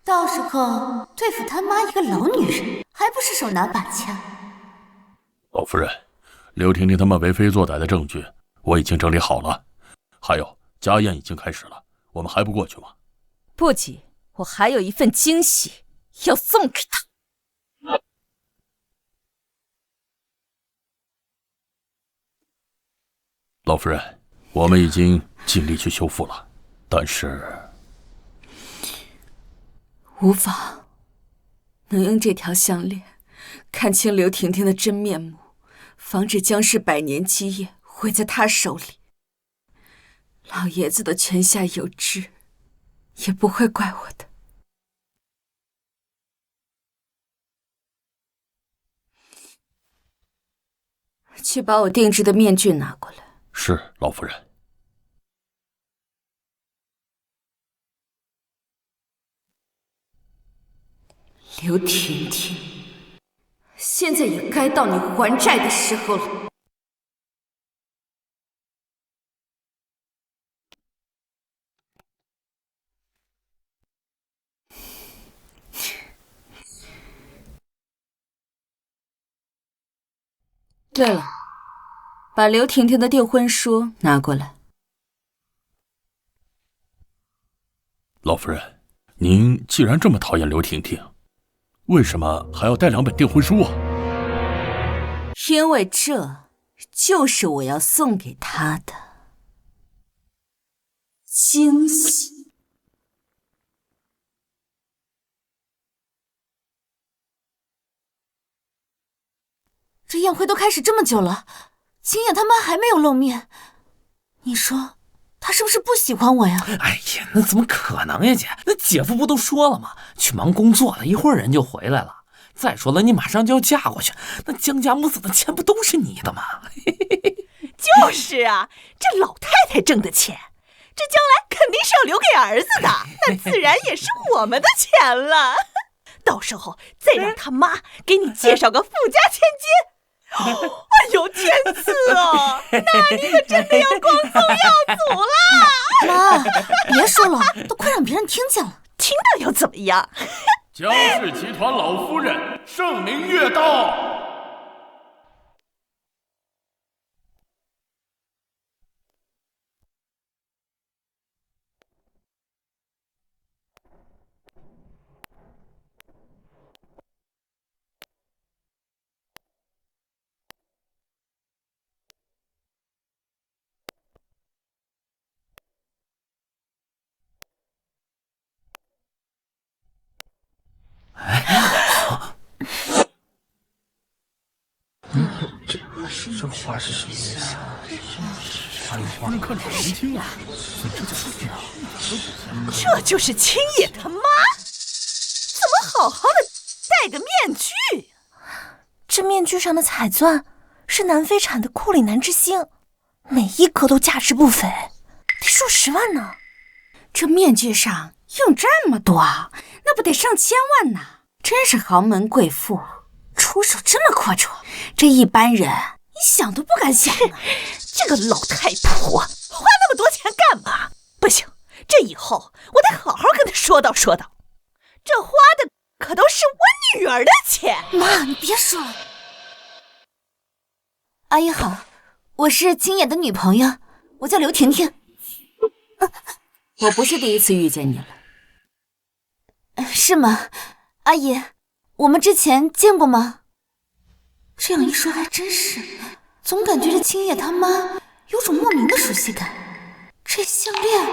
到时候对付他妈一个老女人，还不是手拿把枪？老夫人，刘婷婷他们为非作歹的证据我已经整理好了，还有家宴已经开始了，我们还不过去吗？不急，我还有一份惊喜要送给他。老夫人，我们已经尽力去修复了，但是无法能用这条项链看清刘婷婷的真面目，防止江氏100年基业毁在她手里。老爷子的泉下有知，也不会怪我的。去把我定制的面具拿过来。是，老夫人。刘婷婷，现在也该到你还债的时候了。对了，把刘婷婷的订婚书拿过来。老夫人，您既然这么讨厌刘婷婷，为什么还要带2本订婚书啊？因为这就是我要送给她的惊喜。这宴会都开始这么久了，青叶他妈还没有露面，你说他是不是不喜欢我呀？哎呀，那怎么可能呀，姐？那姐夫不都说了吗？去忙工作了，一会儿人就回来了。再说了，你马上就要嫁过去，那江家母子的钱不都是你的吗？就是啊，这老太太挣的钱，这将来肯定是要留给儿子的，那自然也是我们的钱了。到时候再让他妈给你介绍个富家千金。哎呦，天赐啊，那你可真的要光宗耀祖了！妈，别说了，都快让别人听见了。听到又怎么样？江氏集团老夫人盛明月到。这话是什么意思？夫人看着年轻啊，这就是这样，这就是青野他妈，怎么好好的戴个面具？这面具上的彩钻是南非产的库里南之星，每一颗都价值不菲，得数10万呢。这面具上用这么多，那不得上千万呢？真是豪门贵妇，出手这么阔绰，这一般人你想都不敢想呢。这个老太婆花那么多钱干嘛？不行，这以后我得好好跟她说道说道。这花的可都是我女儿的钱。妈，你别说了。阿姨好，我是青野的女朋友，我叫刘婷婷。我不是第一次遇见你了。是吗？阿姨，我们之前见过吗？这样一说还真是，总感觉这青野他妈有种莫名的熟悉感，这项链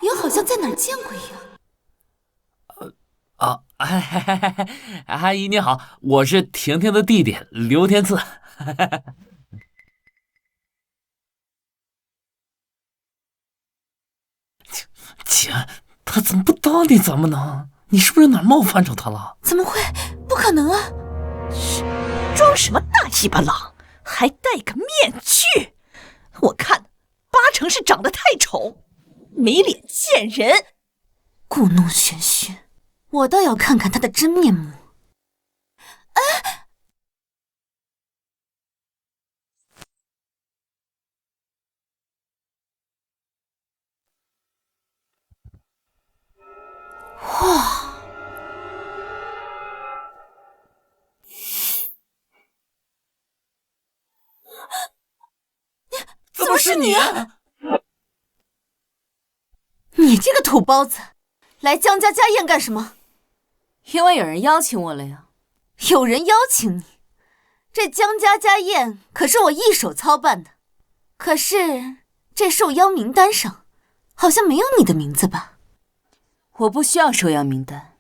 也好像在哪儿见过一样。阿姨你好，我是婷婷的弟弟刘天赐。姐，他怎么不搭理咱们呢？你是不是哪儿冒犯着他了？怎么会？不可能啊！装什么大尾巴狼，还戴个面具？我看8成是长得太丑，没脸见人。故弄玄虚，我倒要看看他的真面目。哎，哇！怎么是你？你这个土包子，来江家家宴干什么？因为有人邀请我了呀。有人邀请你？这江家家宴可是我一手操办的，可是这受邀名单上好像没有你的名字吧？我不需要受邀名单。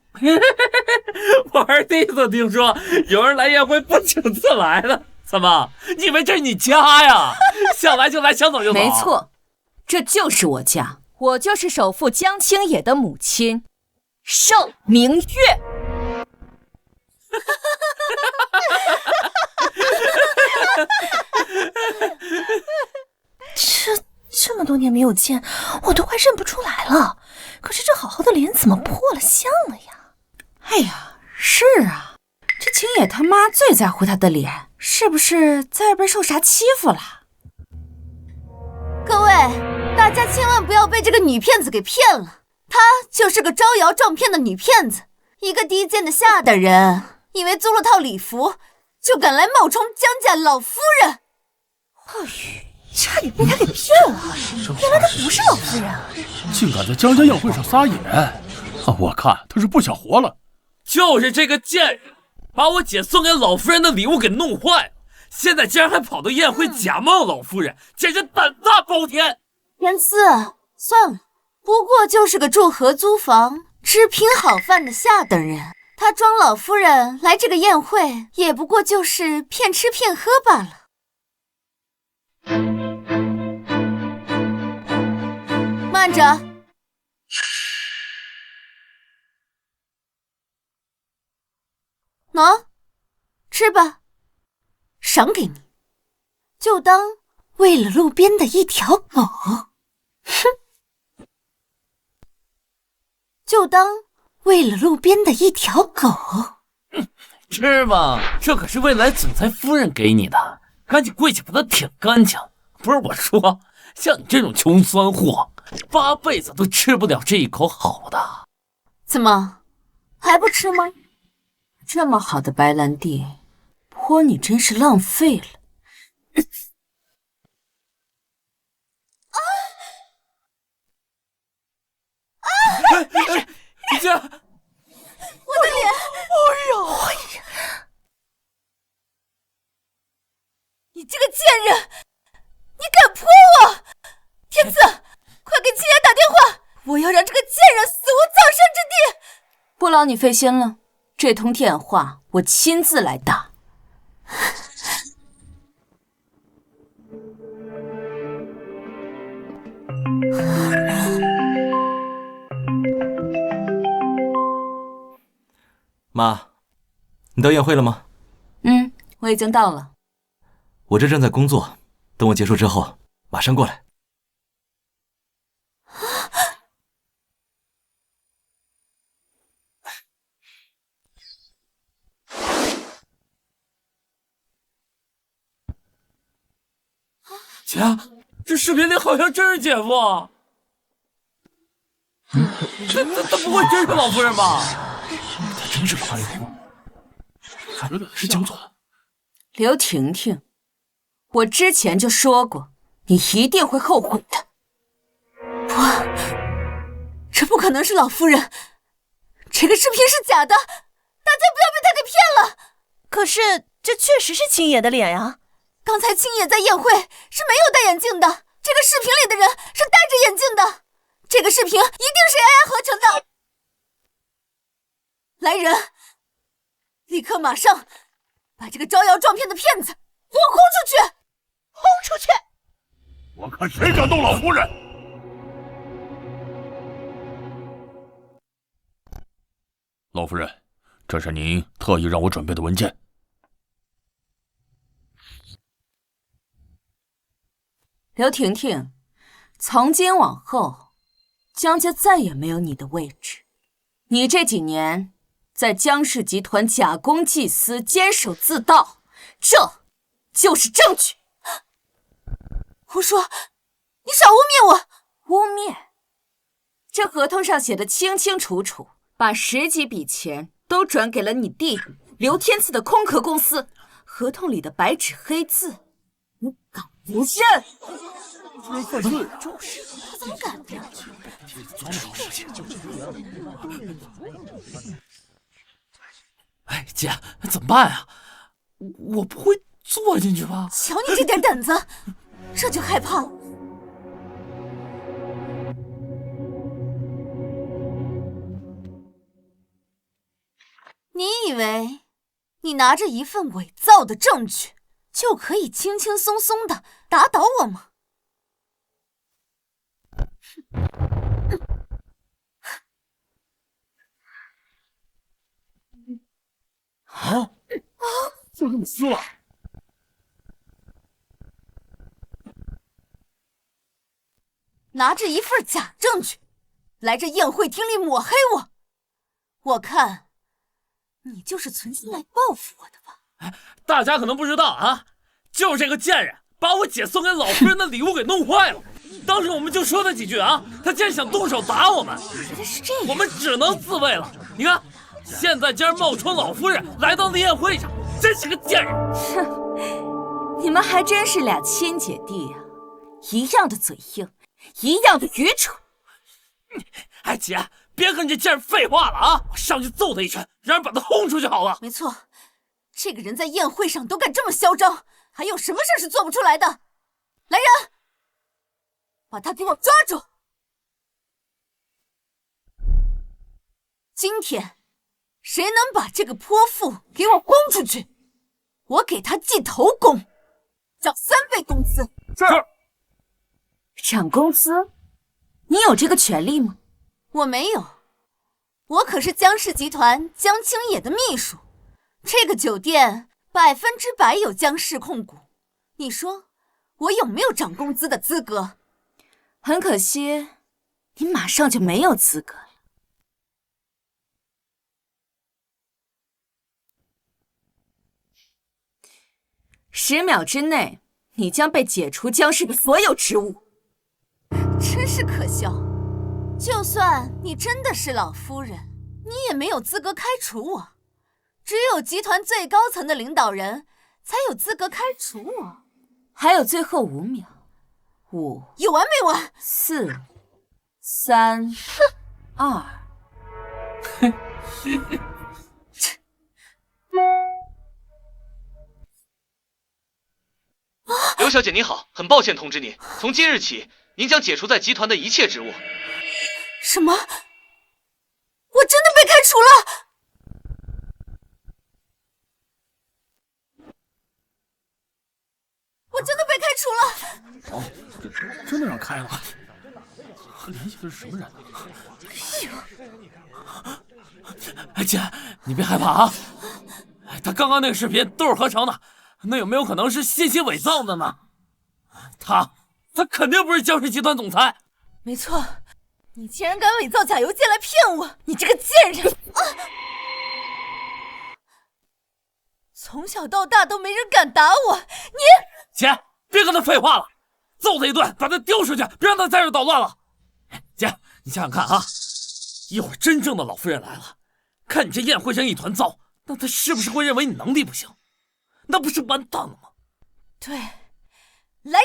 我还是第一次听说有人来宴会不请自来的。怎么？你以为这是你家呀？想来就来，想走就走。没错，这就是我家，我就是首富江青野的母亲盛明月。这么多年没有见，我都快认不出来了。可是这好好的脸怎么破了相了呀？哎呀，是啊，这青野他妈最在乎他的脸，是不是在外边受啥欺负了？各位，大家千万不要被这个女骗子给骗了，她就是个招摇撞骗的女骗子，一个低贱的下等人，以为租了套礼服就敢来冒充江家老夫人。差点被他给骗了，原来他不是老夫人，竟敢在江家宴会上撒野！我看他是不想活了。就是这个贱人，把我姐送给老夫人的礼物给弄坏了，现在竟然还跑到宴会假冒老夫人，简直胆大包天！天赐，算了，不过就是个住合租房、吃品好饭的下等人，他装老夫人来这个宴会，也不过就是骗吃骗喝罢了。慢着，喏，吃吧，赏给你，就当喂了路边的一条狗。哼，就当喂了路边的一条狗。吃吧，这可是未来总裁夫人给你的，赶紧跪下把它舔干净。不是我说，像你这种穷酸货，8辈子都吃不了这一口好的。怎么，还不吃吗？这么好的白兰地，泼你真是浪费了。姐，我的脸！哎呀！你这个贱人，你敢泼我！天赐，快给青野打电话，我要让这个贱人死无葬身之地！不劳你费心了，这通电话我亲自来打。妈，你到宴会了吗？我已经到了。我这正在工作，等我结束之后马上过来。姐，这视频里好像真是姐夫。这不会真是老夫人吧？他真是老爱徒，看是江总。刘婷婷，我之前就说过，你一定会后悔的。这不可能是老夫人，这个视频是假的，大家不要被他给骗了。可是这确实是青野的脸呀。刚才青野在宴会是没有戴眼镜的，这个视频里的人是戴着眼镜的，这个视频一定是 AI 合成的。来人，立刻马上把这个招摇撞骗的骗子给我轰出去！轰出去！我看谁敢动老夫人！老夫人，这是您特意让我准备的文件。刘婷婷，从今往后，江家再也没有你的位置。你这几年在江氏集团假公济私、监守自盗，这就是证据。胡说！你少污蔑我！污蔑？这合同上写的清清楚楚，把10几笔钱都转给了你弟弟刘天赐的空壳公司，合同里的白纸黑字，你敢不认？犯罪！就是他怎么敢的？哎，姐，怎么办啊？我不会坐进去吧？瞧你这点胆子，这就害怕？你以为你拿着一份伪造的证据就可以轻轻松松的打倒我吗？啊！就这么撕了？拿着一份假证据来这宴会厅里抹黑我，我看你就是存心来报复我的吧？哎，大家可能不知道啊，就是这个贱人把我姐送给老夫人的礼物给弄坏了。当时我们就说了几句啊，他竟然想动手打我们，原来是这样，我们只能自卫了。你看，现在竟然冒充老夫人来到了宴会上，真是个贱人！哼，你们还真是俩亲姐弟呀，一样的嘴硬，一样的愚蠢。哎，姐，别跟这贱人废话了啊！我上去揍他一拳，让人把他轰出去好了。没错，这个人在宴会上都敢这么嚣张，还有什么事是做不出来的？来人，把他给我抓住！今天谁能把这个泼妇给我轰出去，我给他记头功，涨3倍工资。是。涨工资？你有这个权利吗？我没有，我可是江氏集团江青野的秘书，这个酒店100%有江氏控股，你说我有没有涨工资的资格？很可惜，你马上就没有资格了。10秒之内，你将被解除江氏的所有职务。真是可笑！就算你真的是老夫人，你也没有资格开除我。只有集团最高层的领导人才有资格开除我。还有最后5秒，5，有完没完？4、3、2。刘小姐您好，很抱歉通知您，从今日起，您将解除在集团的一切职务。什么？我真的被开除了？我真的被开除了！真的让开了。联系的是什么人呢？哎，姐，你别害怕啊。他刚刚那个视频都是合成的，那有没有可能是信息伪造的呢？他肯定不是江氏集团总裁。没错，你竟然敢伪造假邮件来骗我，你这个贱人！从小到大都没人敢打我，你……姐，别跟他废话了，揍他一顿，把他丢出去，别让他在这捣乱了。姐，你想想看啊，一会儿真正的老夫人来了，看你这宴会上一团糟，那他是不是会认为你能力不行？那不是完蛋了吗？对，来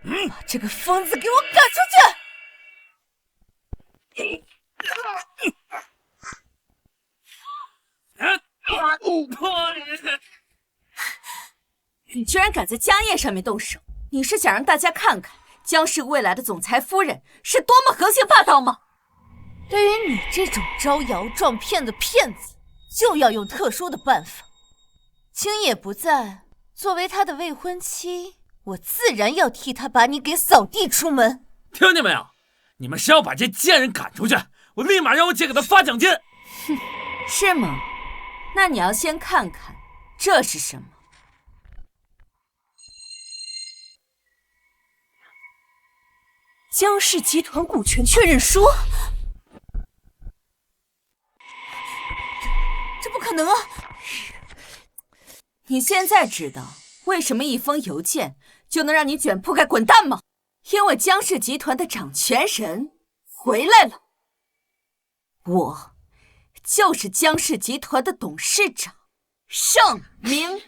人，把这个疯子给我赶出去！你居然敢在家宴上面动手，你是想让大家看看江氏未来的总裁夫人是多么横行霸道吗？对于你这种招摇撞骗的骗子，就要用特殊的办法。青野不在，作为他的未婚妻，我自然要替他把你给扫地出门。听见没有？你们谁要把这贱人赶出去，我立马让我姐给他发奖金。哼，是吗？那你要先看看这是什么。江氏集团股权确认书？这不可能啊！你现在知道为什么一封邮件就能让你卷铺盖滚蛋吗？因为江氏集团的掌权人回来了，我就是江氏集团的董事长盛明月。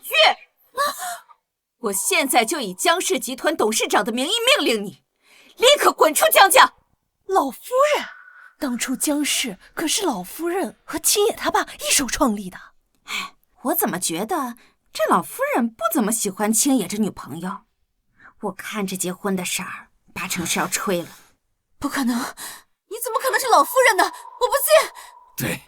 我现在就以江氏集团董事长的名义命令你，立刻滚出江家！老夫人，当初江氏可是老夫人和青野他爸一手创立的。哎，我怎么觉得这老夫人不怎么喜欢青野这女朋友？我看这结婚的事儿，八成是要吹了。不可能，你怎么可能是老夫人呢？我不信。对，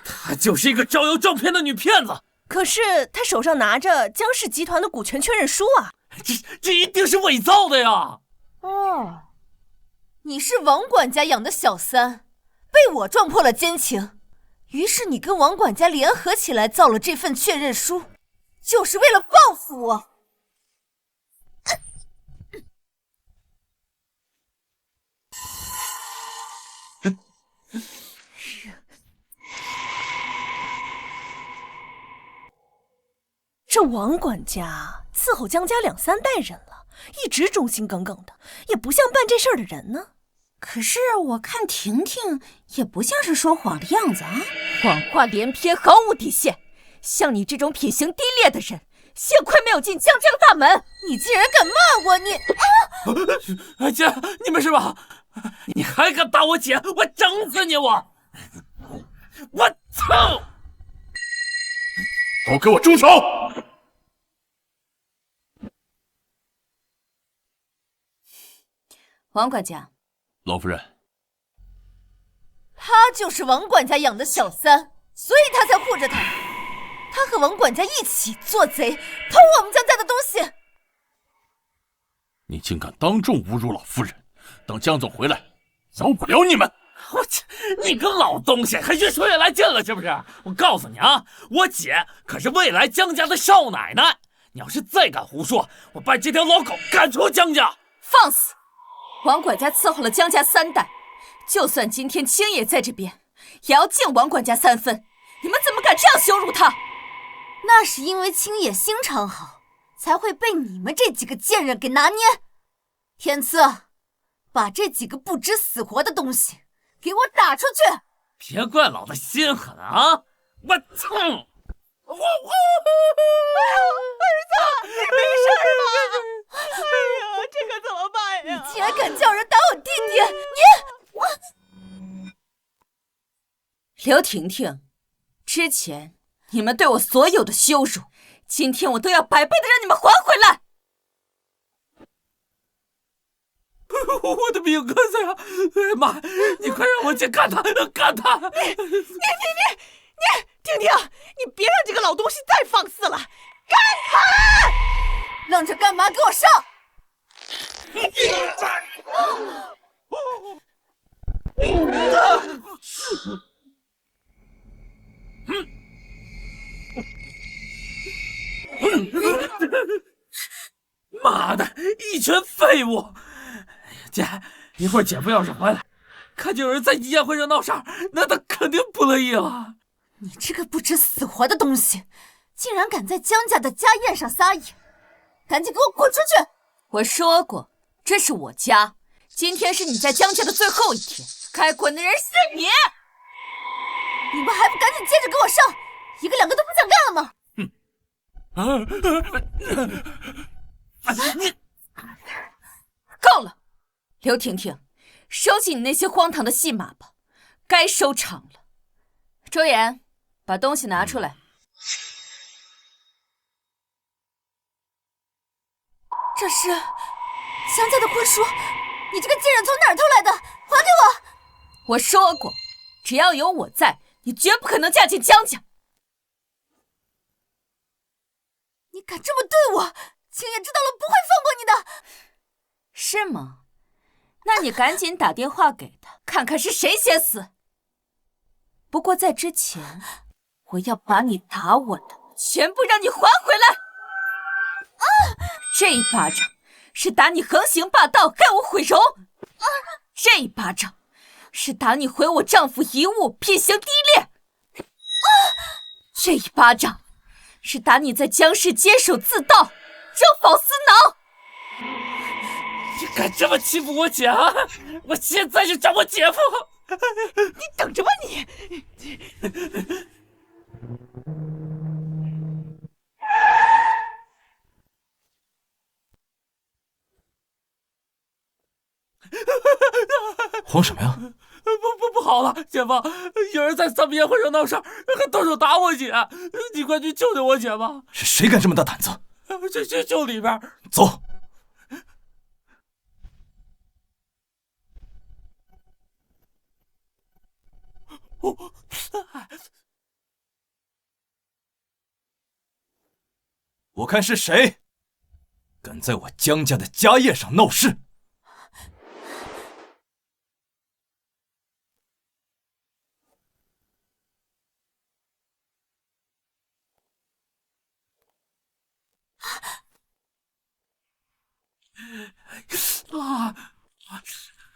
她就是一个招摇撞骗的女骗子。可是她手上拿着江氏集团的股权确认书啊！这一定是伪造的呀！哦，你是王管家养的小三，被我撞破了奸情，于是你跟王管家联合起来造了这份确认书，就是为了报复我。这王管家伺候江家2、3代人了，一直忠心耿耿的，也不像办这事儿的人呢。可是我看婷婷也不像是说谎的样子啊，谎话连篇，毫无底线。像你这种品行低劣的人，幸亏没有进江家的大门。你竟然敢骂我，你！啊！姐，你没事吧？你还敢打我姐，我整死你！我操！都给我住手！王管家，老夫人，他就是王管家养的小三，所以他才护着他。他和王管家一起做贼，偷我们江家的东西。你竟敢当众侮辱老夫人！等江总回来，饶不了你们！我去，你个老东西，还越说越来劲了，是不是？我告诉你啊，我姐可是未来江家的少奶奶，你要是再敢胡说，我把这条老狗赶出江家！放肆！王管家伺候了江家3代，就算今天青野在这边，也要敬王管家3分。你们怎么敢这样羞辱他？那是因为青野心肠好，才会被你们这几个贱人给拿捏。天赐，把这几个不知死活的东西给我打出去！别怪老子心狠啊！我操！儿子，你没事吧？哎呀，这可怎么办呀？你竟然敢叫人打我弟弟！刘婷婷，之前你们对我所有的羞辱，今天我都要100倍的让你们还回来！我的命可在啊！哎妈，你快让我姐干他，干他！你，婷婷，你别让这个老东西再放肆了，干他！愣着干嘛？给我上！妈的，一群废物！姐，一会儿姐夫要是回来，看见有人在宴会上闹事儿，那他肯定不乐意了。你这个不知死活的东西，竟然敢在江家的家宴上撒野！赶紧给我滚出去！我说过，这是我家，今天是你在江家的最后一天，该滚的人是你！你们还不赶紧接着给我上！一个两个都不想干了吗？够了，刘婷婷，收起你那些荒唐的戏码吧，该收场了。周岩，把东西拿出来。这是江家的婚书，你这个贱人从哪儿偷来的？还给我！我说过，只要有我在，你绝不可能嫁进江家。你敢这么对我，青叶知道了不会放过你的。是吗？那你赶紧打电话给他，看看是谁先死。不过在之前，我要把你打我的全部让你还回来。这一巴掌是打你横行霸道，害我毁容；这一巴掌是打你毁我丈夫遗物，品行低劣；这一巴掌是打你在江氏监守自盗，正否私囊。你敢这么欺负我姐啊！我现在就找我姐夫！你等着吧你！慌什么呀？不好了，姐夫，有人在咱们宴会上闹事儿，还动手打我姐，你快去救救我姐吧！是谁敢这么大胆子？就里边。走。我看是谁敢在我江家的家宴上闹事。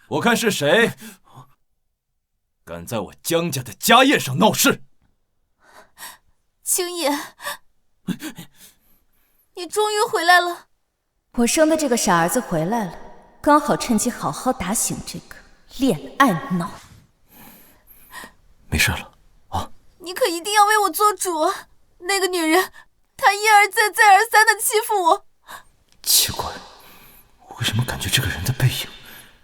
我看是谁敢在我江家的家宴上闹事。青叶，你终于回来了。我生的这个傻儿子回来了，刚好趁机好好打醒这个恋爱脑。没事了啊！你可一定要为我做主。那个女人，她一而再再而三的欺负我。奇怪，为什么感觉这个人的背影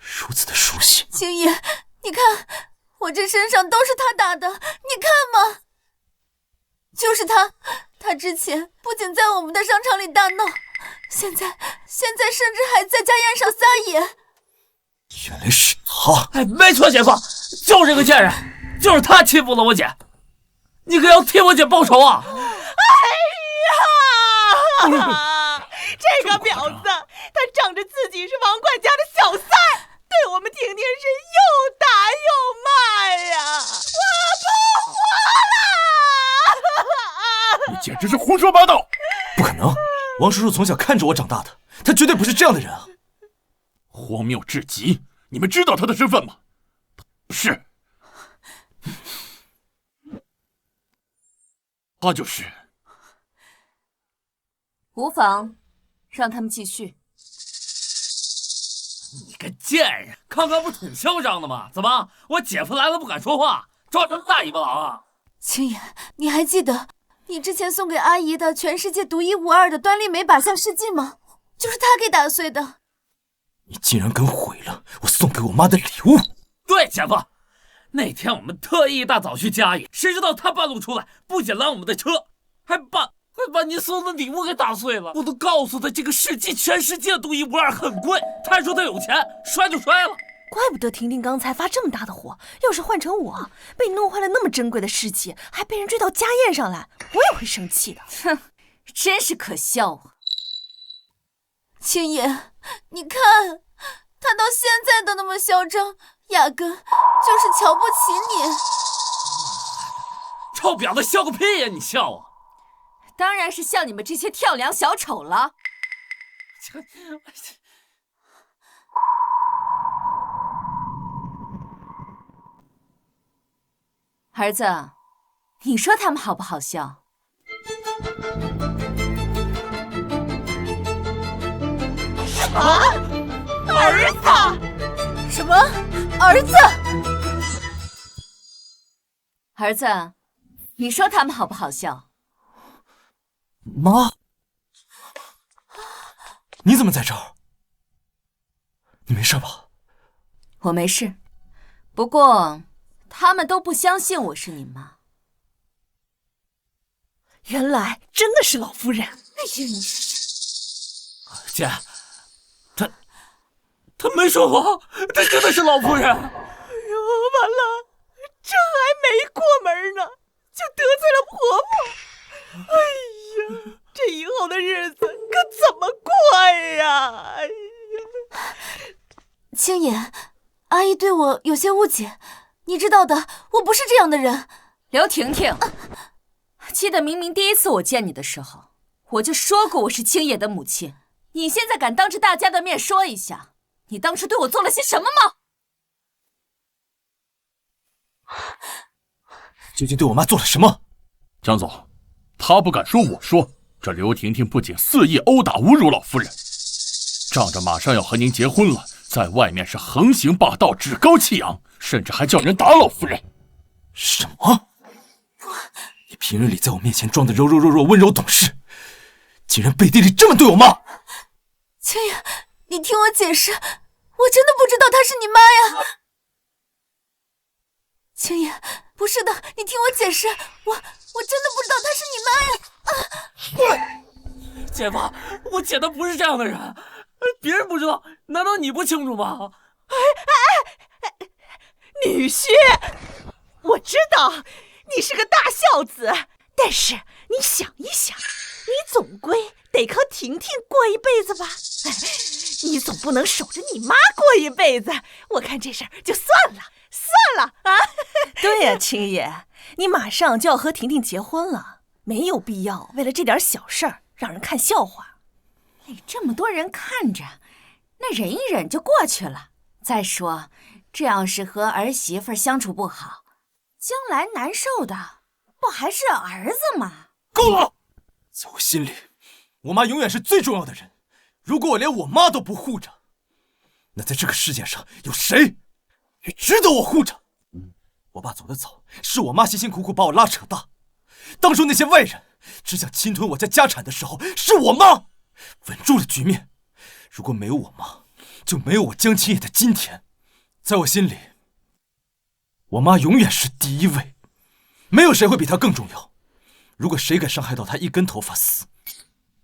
如此的熟悉？青叶，你看，我这身上都是她打的，你看嘛。就是她，她之前不仅在我们的商场里大闹，现在甚至还在家宴上撒野。原来是他！哎，没错，姐夫，就这个贱人，就是他欺负了我姐，你可要替我姐报仇啊！哎呀，这个婊子，她仗着自己是王管家的小三，对我们婷婷是又打又骂呀！我不活了！你简直是胡说八道！不可能，王叔叔从小看着我长大的，他绝对不是这样的人啊！荒谬至极！你们知道他的身份吗？不是，他就是。无妨，让他们继续。你个贱人，刚刚不挺嚣张的吗？怎么，我姐夫来了不敢说话，装成大尾巴狼啊？青叶，你还记得你之前送给阿姨的全世界独一无二的端粒美靶向试剂吗？就是她给打碎的。你竟然敢毁了我送给我妈的礼物！对，姐夫，那天我们特意一大早去家里，谁知道他半路出来，不仅拦我们的车，还把你送的礼物给打碎了。我都告诉他这个试剂全世界独一无二，很贵，他还说他有钱，摔就摔了。怪不得婷婷刚才发这么大的火，要是换成我，被弄坏了那么珍贵的试剂，还被人追到家宴上来，我也会生气的。哼，真是可笑啊！青叶，你看，他到现在都那么嚣张，压根就是瞧不起你。臭婊子，笑个屁呀！你笑啊？当然是笑你们这些跳梁小丑了。儿子，你说他们好不好笑？啊！儿子？什么？儿子？儿子，你说他们好不好笑？妈，你怎么在这儿？你没事吧？我没事，不过他们都不相信我是你妈。原来真的是老夫人！哎呀，姐，他没说谎，他真的是老夫人。哎呦，完了，这还没过门呢，就得罪了婆婆。哎呀，这以后的日子可怎么过呀？哎呀，青野，阿姨对我有些误解，你知道的，我不是这样的人。刘婷婷，记得明明第一次我见你的时候，我就说过我是青野的母亲，你现在敢当着大家的面说一下，你当时对我做了些什么吗？究竟对我妈做了什么？江总，他不敢说我说，这刘婷婷不仅肆意殴打侮辱老夫人，仗着马上要和您结婚了，在外面是横行霸道，趾高气扬，甚至还叫人打老夫人。什么？你平日里在我面前装的柔柔弱弱、温柔懂事，竟然背地里这么对我妈！青野，你听我解释，我真的不知道她是你妈呀。青野，不是的，你听我解释，我真的不知道她是你妈呀！姐夫，我姐她不是这样的人，别人不知道，难道你不清楚吗？女婿，我知道你是个大孝子，但是你想一想，你总归得靠婷婷过一辈子吧？你总不能守着你妈过一辈子，我看这事儿就算了啊！对呀，青野，你马上就要和婷婷结婚了，没有必要为了这点小事儿让人看笑话。这么多人看着，那忍一忍就过去了。再说，这要是和儿媳妇相处不好，将来难受的不还是儿子吗？够了！在我心里，我妈永远是最重要的人。如果我连我妈都不护着，那在这个世界上有谁也值得我护着？我爸走得早，是我妈辛辛苦苦把我拉扯大。当初那些外人只想侵吞我家家产的时候，是我妈稳住了局面。如果没有我妈，就没有我江青野的今天。在我心里，我妈永远是第一位，没有谁会比她更重要。如果谁敢伤害到她一根头发死，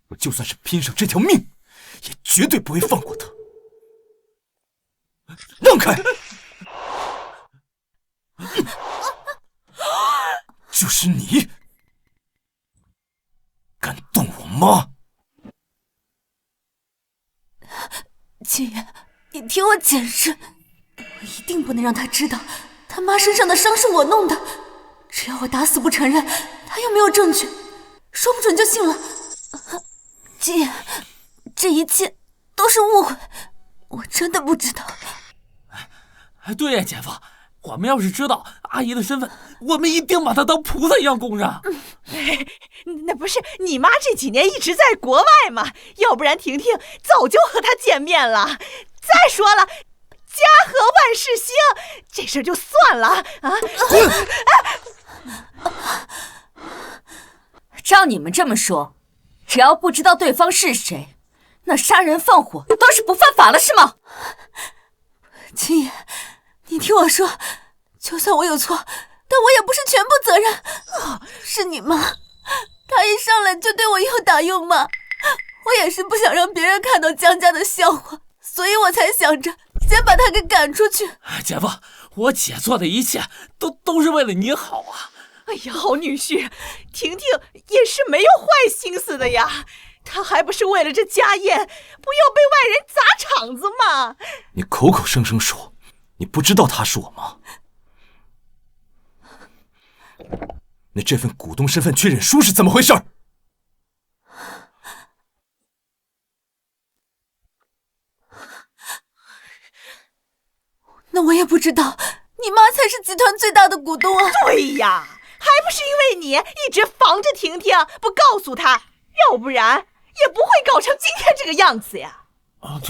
我就算是拼上这条命，也绝对不会放过她。让开！就是你敢动我妈！青野，你听我解释，我一定不能让他知道他妈身上的伤是我弄的。只要我打死不承认，他又没有证据，说不准就信了。青野，这一切都是误会，我真的不知道。对呀，姐夫，我们要是知道阿姨的身份，我们一定把她当菩萨一样供着。那不是你妈这几年一直在国外吗？要不然婷婷早就和她见面了。再说了，家和万事兴，这事儿就算了啊！照你们这么说，只要不知道对方是谁，那杀人放火都是不犯法了，是吗？青野，你听我说，就算我有错，但我也不是全部责任。是你妈，她一上来就对我又打又骂，我也是不想让别人看到江家的笑话，所以我才想着先把她给赶出去。姐夫，我姐做的一切都是为了你好啊！哎呀，好女婿，婷婷也是没有坏心思的呀。他还不是为了这家宴，不要被外人砸场子吗？你口口声声说，你不知道他是我妈。那这份股东身份确认书是怎么回事？那我也不知道，你妈才是集团最大的股东啊！对呀，还不是因为你一直防着婷婷，不告诉她，要不然也不会搞成今天这个样子呀！啊，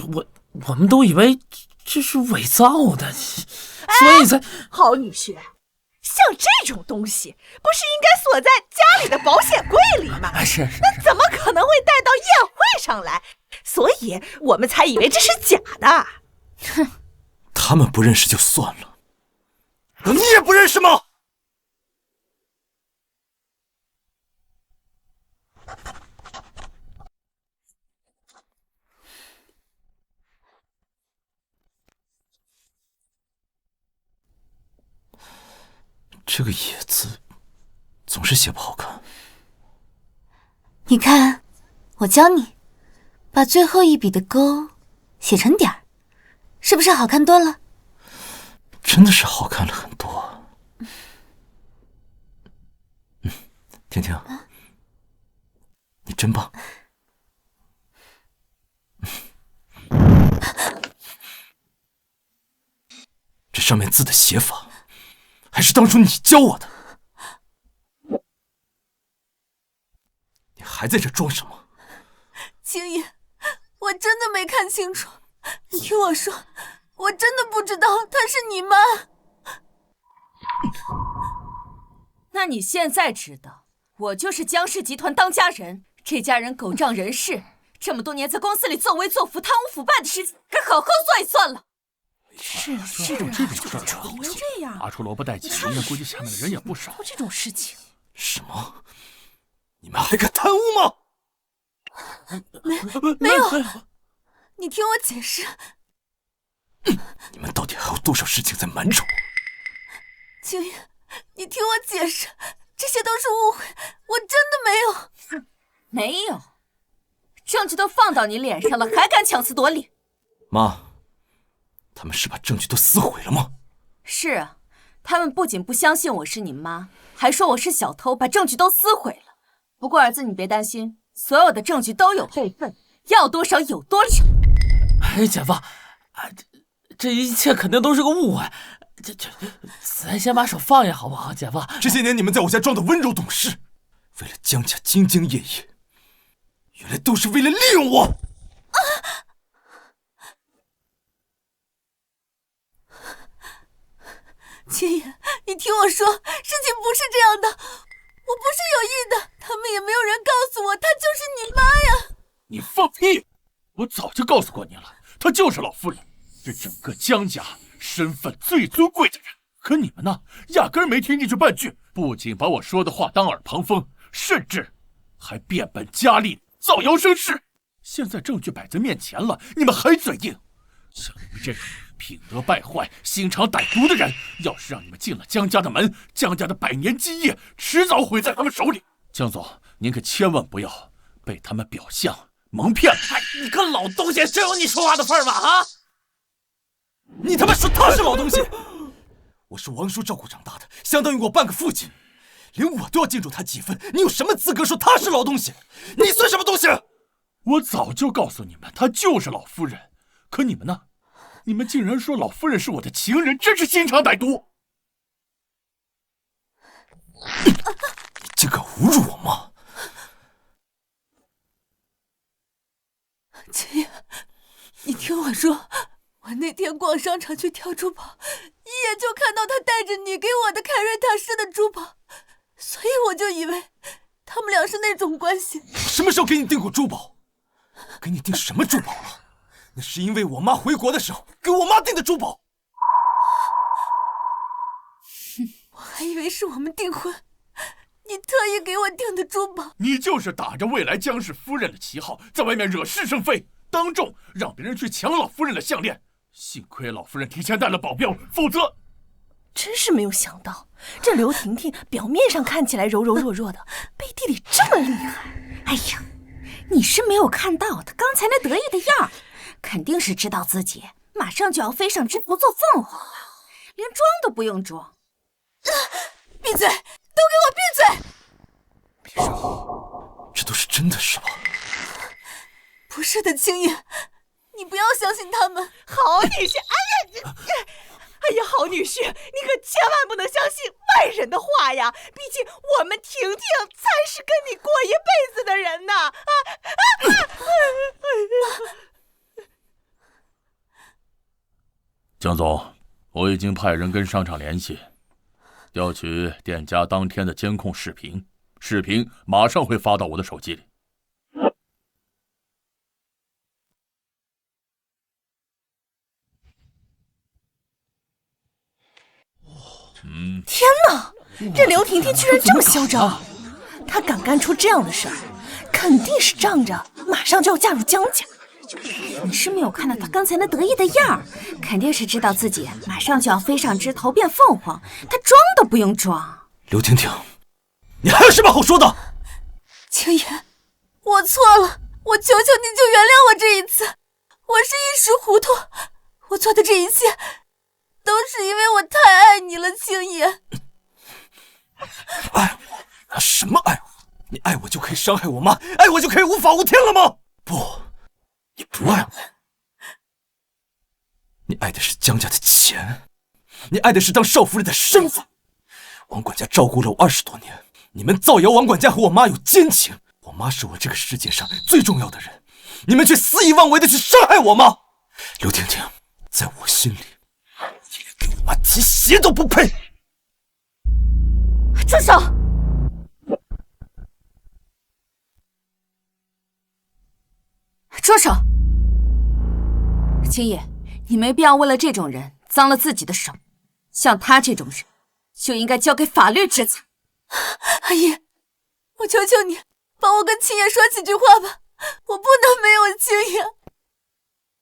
我们都以为这是伪造的，所以才……好女婿，像这种东西不是应该锁在家里的保险柜里吗？是。那怎么可能会带到宴会上来？所以我们才以为这是假的。哼。他们不认识就算了，你也不认识吗？这个野字总是写不好看。你看，我教你，把最后一笔的勾写成点儿。是不是好看多了？真的是好看了很多。婷婷，你真棒。这上面字的写法，还是当初你教我的。你还在这装什么？青野，我真的没看清楚。你听我说，我真的不知道她是你妈。那你现在知道，我就是江氏集团当家人，这家人狗仗人势，这么多年在公司里作威作福、贪污腐败的事情，该好好算一算了。是这种事怎么这样？拔出萝卜带紧，人家估计下面的人也不少。做这种事情，什么？你们还敢贪污吗？没有。你听我解释。你们到底还有多少事情在瞒着我？青野，你听我解释，这些都是误会，我真的没有。没有，证据都放到你脸上了，还敢强词夺理？妈，他们是把证据都撕毁了吗？是啊，他们不仅不相信我是你妈，还说我是小偷，把证据都撕毁了。不过儿子，你别担心，所有的证据都有备份，要多少有多少。姐夫，这一切肯定都是个误会，咱先把手放下好不好？姐夫，这些年你们在我家装的温柔懂事，为了江家兢兢业业，原来都是为了利用我。青野，你听我说，事情不是这样的，我不是有意的，他们也没有人告诉我，她就是你妈呀！你放屁！我早就告诉过你了，她就是老夫人，是整个江家身份最尊贵的人。可你们呢，压根没听进去半句，不仅把我说的话当耳旁风，甚至还变本加厉造谣生事。现在证据摆在面前了，你们还嘴硬。像你们这种品德败坏、心肠歹毒的人，要是让你们进了江家的门，江家的100年基业迟早毁在他们手里。江总，您可千万不要被他们表象蒙骗了。你个老东西，真有你说话的份儿吗？啊！你他妈说他是老东西？我是王叔照顾长大的，相当于我半个父亲，连我都要敬重他几分，你有什么资格说他是老东西？你算什么东西？我早就告诉你们，她就是老夫人。可你们呢？你们竟然说老夫人是我的情人，真是心肠歹毒！你竟敢侮辱我妈！青野，你听我说，我那天逛商场去挑珠宝，一眼就看到他带着你给我的凯瑞塔氏的珠宝，所以我就以为他们俩是那种关系。什么时候给你订过珠宝？给你订什么珠宝了？那是因为我妈回国的时候给我妈订的珠宝。我还以为是我们订婚，你特意给我订的珠宝。你就是打着未来江氏夫人的旗号，在外面惹是生非，当众让别人去抢老夫人的项链。幸亏老夫人提前带了保镖，否则……真是没有想到，这刘婷婷表面上看起来柔柔弱弱的，背地里这么厉害。哎呀，你是没有看到他刚才那得意的样儿，肯定是知道自己马上就要飞上枝头做凤凰了，连装都不用装。闭嘴！都给我闭嘴！别说，这都是真的是吧？不是的，青叶，你不要相信他们。好女婿，哎呀，好女婿，你可千万不能相信外人的话呀！毕竟我们婷婷才是跟你过一辈子的人呐！江总，我已经派人跟商场联系，调取店家当天的监控视频，视频马上会发到我的手机里。天哪，这刘婷婷居然这么嚣张！她敢干出这样的事儿，肯定是仗着马上就要嫁入江家。你是没有看到她刚才那得意的样儿，肯定是知道自己马上就要飞上枝头变凤凰，她装都不用装。刘婷婷，你还有什么好说的？青叶，我错了，我求求你就原谅我这一次，我是一时糊涂，我做的这一切都是因为我太爱你了，青叶。爱我？什么爱我？你爱我就可以伤害我妈？爱我就可以无法无天了吗？不，你不爱我。你爱的是江家的钱，你爱的是当少夫人的身份。王管家照顾了我20多年，你们造谣王管家和我妈有奸情，我妈是我这个世界上最重要的人，你们却肆意妄为的去伤害我妈。刘婷婷，在我心里，你连给我妈提鞋都不配。住手！住手！青叶，你没必要为了这种人脏了自己的手，像他这种人，就应该交给法律制裁。阿姨，我求求你，帮我跟青叶说几句话吧，我不能没有青叶。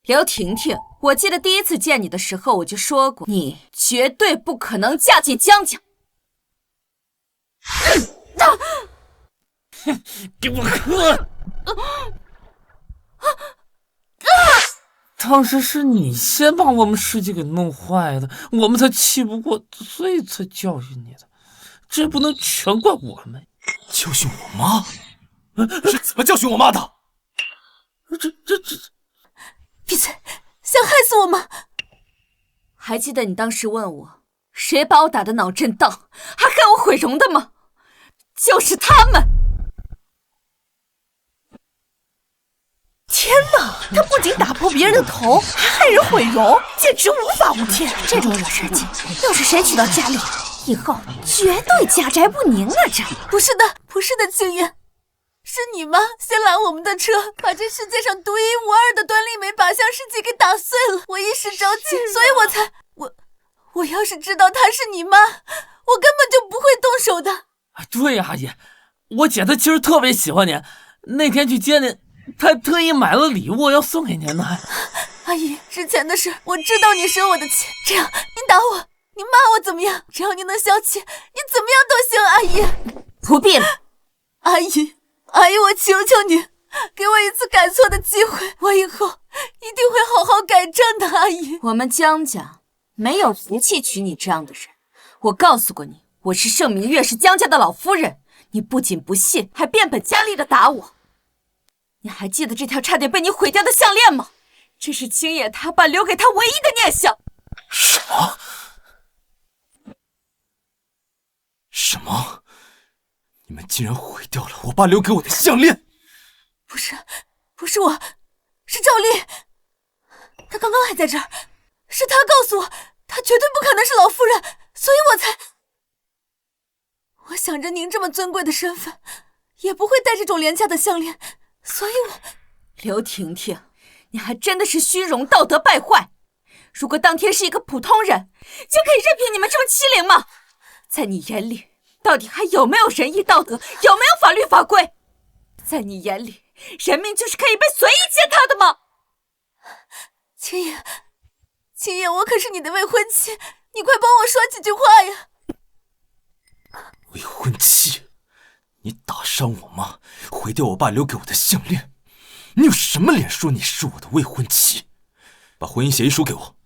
刘婷婷，我记得第一次见你的时候，我就说过，你绝对不可能嫁进江家。给我喝！当时是你先把我们世界给弄坏的，我们才气不过，所以才教训你的，这不能全怪我们。教训我妈？是怎么教训我妈的？这，闭嘴！想害死我吗？还记得你当时问我，谁把我打得脑震荡，还害我毁容的吗？就是他们！天哪，他不仅打破别人的头，还害人毁容，简直无法无天！这种惹事精，要是谁娶到家里，以后绝对家宅不宁啊！这不是的，不是的，青叶，是你妈先拦我们的车，把这世界上独一无二的端粒酶靶向试剂给打碎了。我一时着急，所以我才……我要是知道她是你妈，我根本就不会动手的。对呀，阿姨，我姐她其实特别喜欢您，那天去接您，她特意买了礼物要送给您呢。阿姨，之前的事我知道你生我的气，这样您打我，您骂我怎么样？只要您能消气，你怎么样都行。阿姨，不必了。阿姨，我求求你，给我一次改错的机会，我以后一定会好好改正的。阿姨，我们江家没有福气娶你这样的人。我告诉过你，我是盛明月，是江家的老夫人。你不仅不信，还变本加厉的打我。你还记得这条差点被你毁掉的项链吗？这是青野他爸留给他唯一的念想。什么？你们竟然毁掉了我爸留给我的项链？不是我，是赵丽。她刚刚还在这儿，是她告诉我，她绝对不可能是老夫人，所以我才……我想着您这么尊贵的身份，也不会戴这种廉价的项链，所以我……刘婷婷，你还真的是虚荣道德败坏。如果当天是一个普通人，就可以任凭你们这么欺凌吗？在你眼里，到底还有没有仁义道德，有没有法律法规？在你眼里，人命就是可以被随意践踏的吗？青叶，我可是你的未婚妻，你快帮我说几句话呀！未婚妻？你打伤我妈，毁掉我爸留给我的项链，你有什么脸说你是我的未婚妻？把婚姻协议书给我。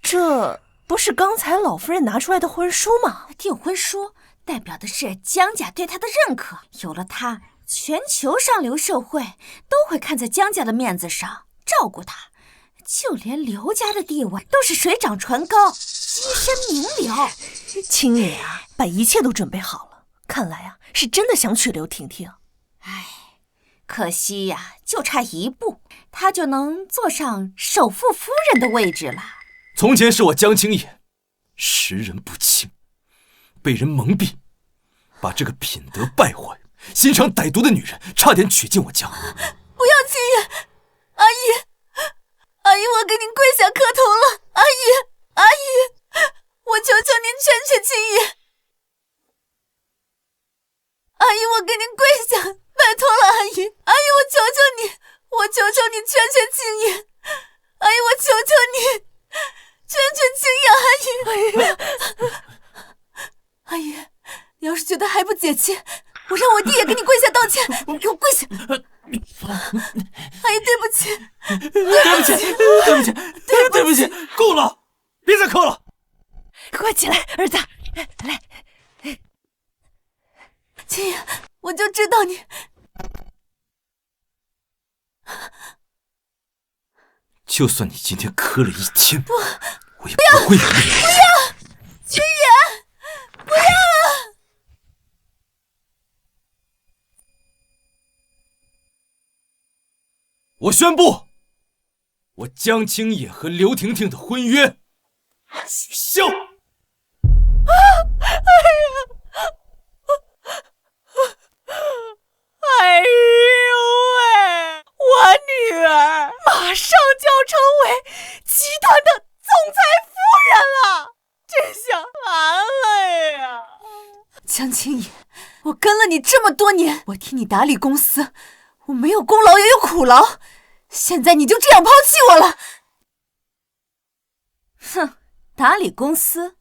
这不是刚才老夫人拿出来的婚书吗？订婚书代表的是江家对她的认可，有了她，全球上流社会都会看在江家的面子上照顾她，就连刘家的地位都是水涨船高，跻身名流。青爷啊，把一切都准备好了，看来啊是真的想娶刘婷婷。唉，可惜呀，就差一步，她就能坐上首富夫人的位置了。从前是我江青野识人不清，被人蒙蔽，把这个品德败坏、心肠歹毒的女人差点娶进我家。不要青野，阿姨，阿姨，我给您跪下磕头了，阿姨，阿姨，我求求您劝劝青野。阿姨，我给您跪下，拜托了，阿姨，阿姨，我求求你，我求求你劝劝青野，阿姨，我求求你。劝劝青野，阿姨，阿姨，你要是觉得还不解气，我让我弟也给你跪下道歉，你给我跪下！阿姨，对不起，对不起，对不起，对不起，够了，别再磕了！快起来，儿子，来，青野，我就知道你。就算你今天磕了一天，我也不会原谅你。不要，青野，不要啊！我宣布，我江青野和刘婷婷的婚约取消。哎呦喂！我女儿马上就要成为集团的总裁夫人了，这下完了呀！江青野，我跟了你这么多年，我替你打理公司，我没有功劳也有苦劳，现在你就这样抛弃我了？哼，打理公司，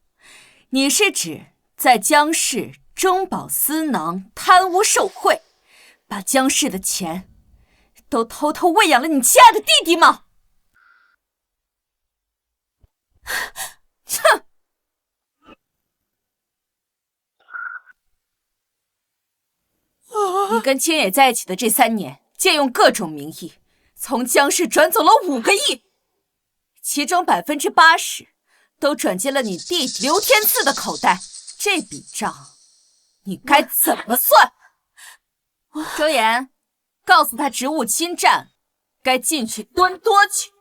你是指在江氏中饱私囊、贪污受贿，把江氏的钱都偷偷喂养了你亲爱的弟弟吗？哼！你跟青野在一起的这3年，借用各种名义，从江氏转走了5个亿，其中80%都转进了你弟刘天赐的口袋。这笔账，你该怎么算？周岩，告诉他职务侵占，该进去蹲多久？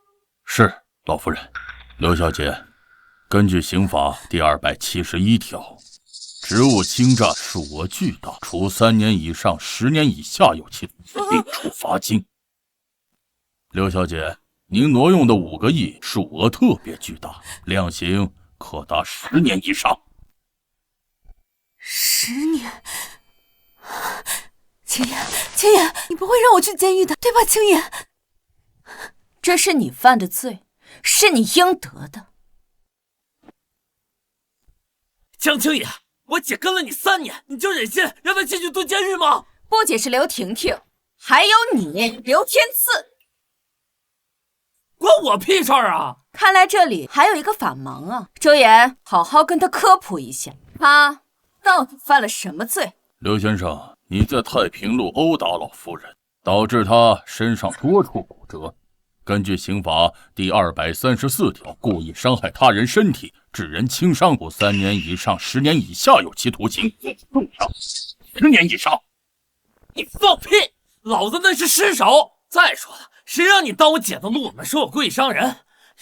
是，老夫人。刘小姐，根据刑法第271条，职务侵占数额巨大，处3年以上10年以下有期徒刑，并处罚金。刘小姐，您挪用的5个亿数额特别巨大，量刑可达10年以上。10年？青野，青野，你不会让我去监狱的，对吧，青野？这是你犯的罪，是你应得的。江青野，我姐跟了你3年，你就忍心让她进去蹲监狱吗？不仅是刘婷婷，还有你刘天赐，关我屁事儿啊！看来这里还有一个法盲啊！周岩，好好跟他科普一下，他到底犯了什么罪？刘先生，你在太平路殴打老夫人，导致她身上多处骨折。根据刑法第234条，故意伤害他人身体，致人轻伤，处3年以上10年以下有期徒刑，重伤10年以上。你放屁！老子那是失手。再说了，谁让你当我姐的路呢？说我故意伤人，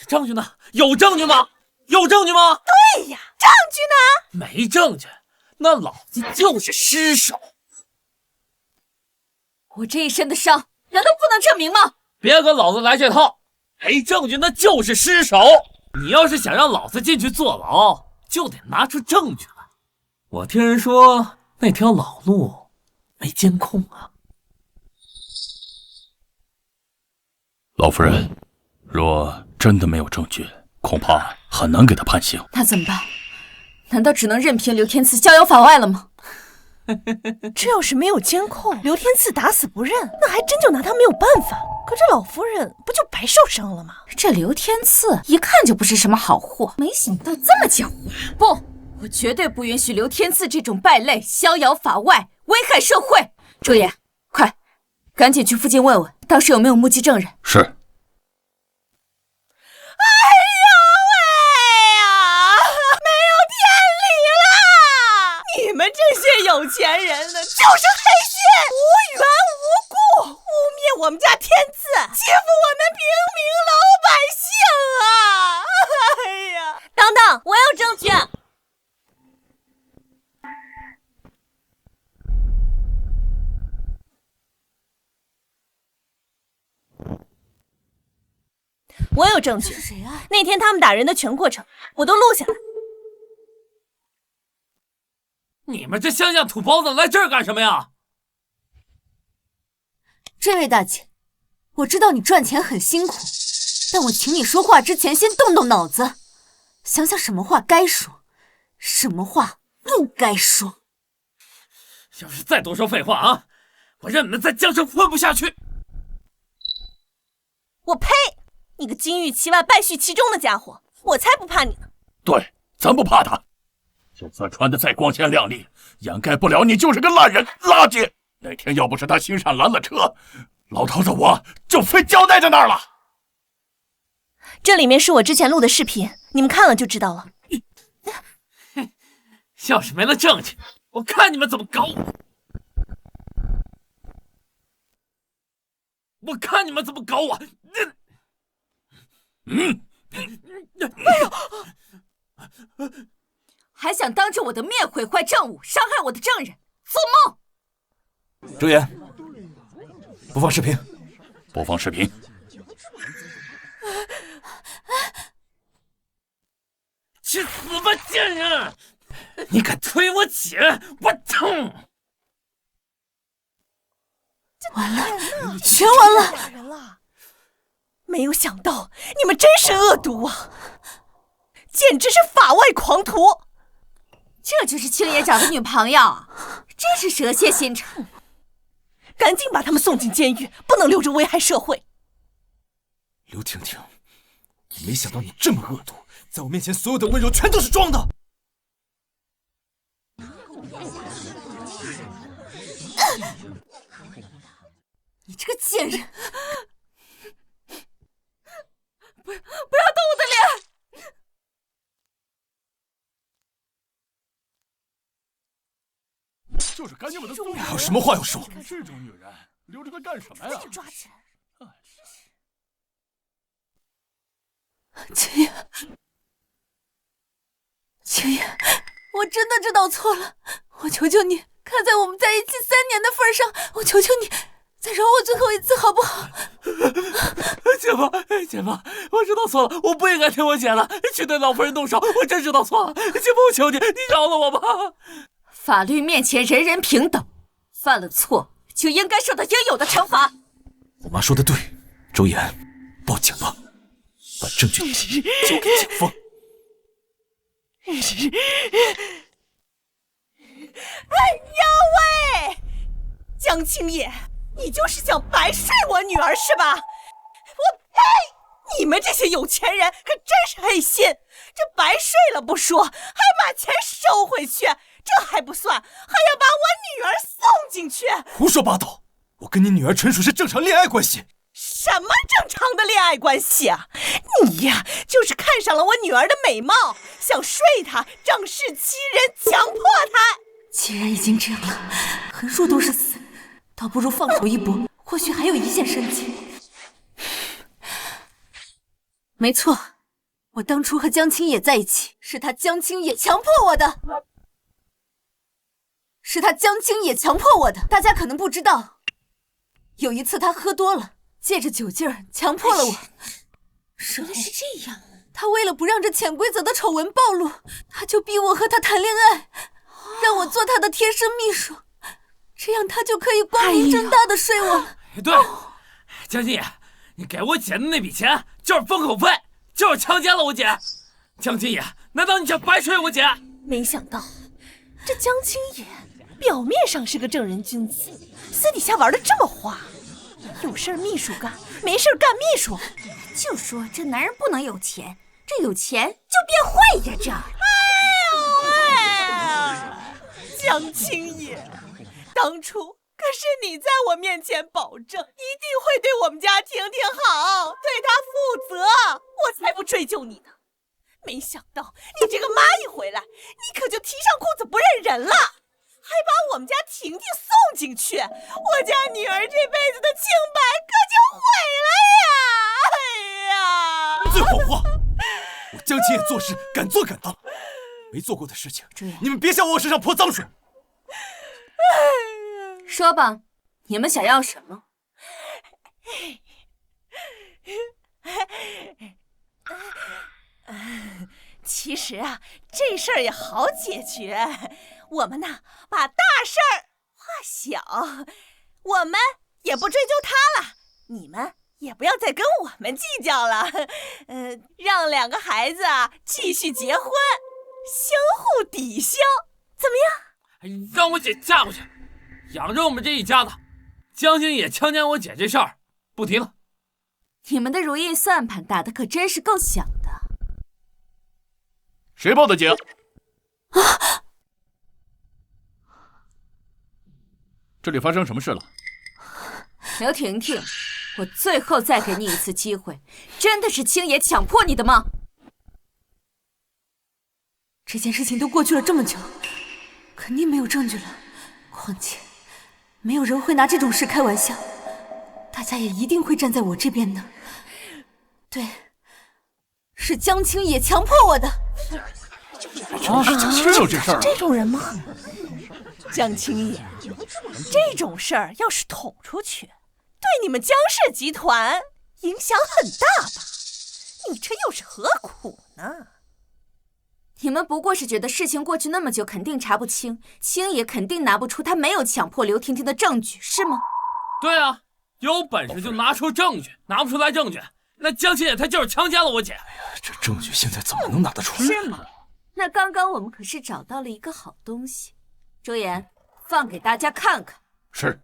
证据呢？有证据吗？有证据吗？对呀，证据呢？没证据，那老子就是失手。我这一身的伤，难道不能证明吗？别跟老子来这套，没证据那就是失手。你要是想让老子进去坐牢，就得拿出证据来。我听人说那条老路没监控啊。老夫人，若真的没有证据，恐怕很难给他判刑。那怎么办？难道只能任凭刘天赐逍遥法外了吗？这要是没有监控，刘天赐打死不认，那还真就拿他没有办法。可这老夫人不就白受伤了吗？这刘天赐一看就不是什么好货，没想到这么狡猾。不，我绝对不允许刘天赐这种败类逍遥法外，危害社会。周爷，快，赶紧去附近问问，当时有没有目击证人。是。你们这些有钱人呢，就是黑心，无缘无故污蔑我们家天赐，欺负我们平民老百姓啊！哎呀，等等，我有证据。我有证据。是谁啊？那天他们打人的全过程，我都录下来。你们这乡下土包子来这儿干什么呀？这位大姐，我知道你赚钱很辛苦，但我请你说话之前先动动脑子，想想什么话该说，什么话不该说。要是再多说废话啊，我让你们在江城混不下去！我呸！你个金玉其外败絮其中的家伙，我才不怕你呢！对，咱不怕他。就算穿得再光鲜亮丽，掩盖不了你就是个烂人垃圾。那天要不是他心善拦了车，老头子我就非交代在那儿了。这里面是我之前录的视频，你们看了就知道了。要是没了证据，我看你们怎么搞我！我看你们怎么搞我！哎呦！还想当着我的面毁坏证物，伤害我的证人，做梦！周岩，播放视频。播放视频。去死吧，贱人！你敢推我姐，我痛！完了，全完了！没有想到你们真是恶毒啊，简直是法外狂徒！这就是青爷找的女朋友，真是蛇蝎心肠。赶紧把他们送进监狱，不能留着危害社会。刘婷婷，没想到你这么恶毒，在我面前所有的温柔全都是装的。你这个贱人！不要动我的脸！就是赶紧把他送还有什么话要说？这种女人留着她干什么呀？抓起来！青爷，青爷，我真的知道错了，我求求你，看在我们在一起3年的份上，我求求你，再饶我最后一次好不好？姐夫，姐夫，我知道错了，我不应该听我姐的，去对老夫人动手，我真知道错了。姐夫，我求你，你饶了我吧。法律面前人人平等，犯了错就应该受到应有的惩罚。我妈说的对，周岩，报警吧，把证据交给警方。哎呀喂，江青野，你就是想白睡我女儿是吧？我呸！你们这些有钱人可真是黑心，这白睡了不说，还把钱收回去。这还不算，还要把我女儿送进去！胡说八道！我跟你女儿纯属是正常恋爱关系。什么正常的恋爱关系啊？你呀，就是看上了我女儿的美貌，想睡她，仗势欺人，强迫她。既然已经这样了，横竖都是死，倒不如放手一搏，或许还有一线生机。没错，我当初和江青野在一起，是他江青野强迫我的。是他江青野强迫我的，大家可能不知道，有一次他喝多了，借着酒劲儿强迫了我。原来是这样，他为了不让这潜规则的丑闻暴露，他就逼我和他谈恋爱，让我做他的贴身秘书，这样他就可以光明正大的睡我了。对，江青野，你给我姐的那笔钱就是封口费，就是强奸了我姐。江青野，难道你想白睡我姐？没想到这江青野表面上是个正人君子，私底下玩的这么花，有事秘书干，没事干秘书。就说这男人不能有钱，这有钱就变坏呀！这，哎呀，江青野，当初可是你在我面前保证一定会对我们家婷婷好，对她负责，我才不追究你呢。没想到你这个妈一回来，你可就提上裤子不认人了，还把我们家婷婷送进去，我家女儿这辈子的清白可就毁了呀！哎呀，最谎话！我江青野做事敢做敢当，没做过的事情，你们别想往我身上泼脏水。说吧，你们想要什么？其实啊，这事儿也好解决。我们呢，把大事儿化小，我们也不追究他了，你们也不要再跟我们计较了。让两个孩子啊继续结婚，相互抵消，怎么样？让我姐嫁过去，养着我们这一家子。江青野强奸我姐这事儿不提了。你们的如意算盘打得可真是够响的。谁报的警？啊！这里发生什么事了？刘婷婷，我最后再给你一次机会，真的是青野强迫你的吗？这件事情都过去了这么久，肯定没有证据了。况且，没有人会拿这种事开玩笑，大家也一定会站在我这边的。对，是江青野强迫我的。真有这事儿？这种人吗？江青野，这种事儿要是捅出去，对你们江氏集团影响很大吧？你这又是何苦呢？你们不过是觉得事情过去那么久，肯定查不清，青野肯定拿不出他没有强迫刘婷婷的证据，是吗？对啊，有本事就拿出证据，拿不出来证据，那江青野他就是强奸了我姐。哎呀，这证据现在怎么能拿得出来？是吗？那刚刚我们可是找到了一个好东西，周岩，放给大家看看。是。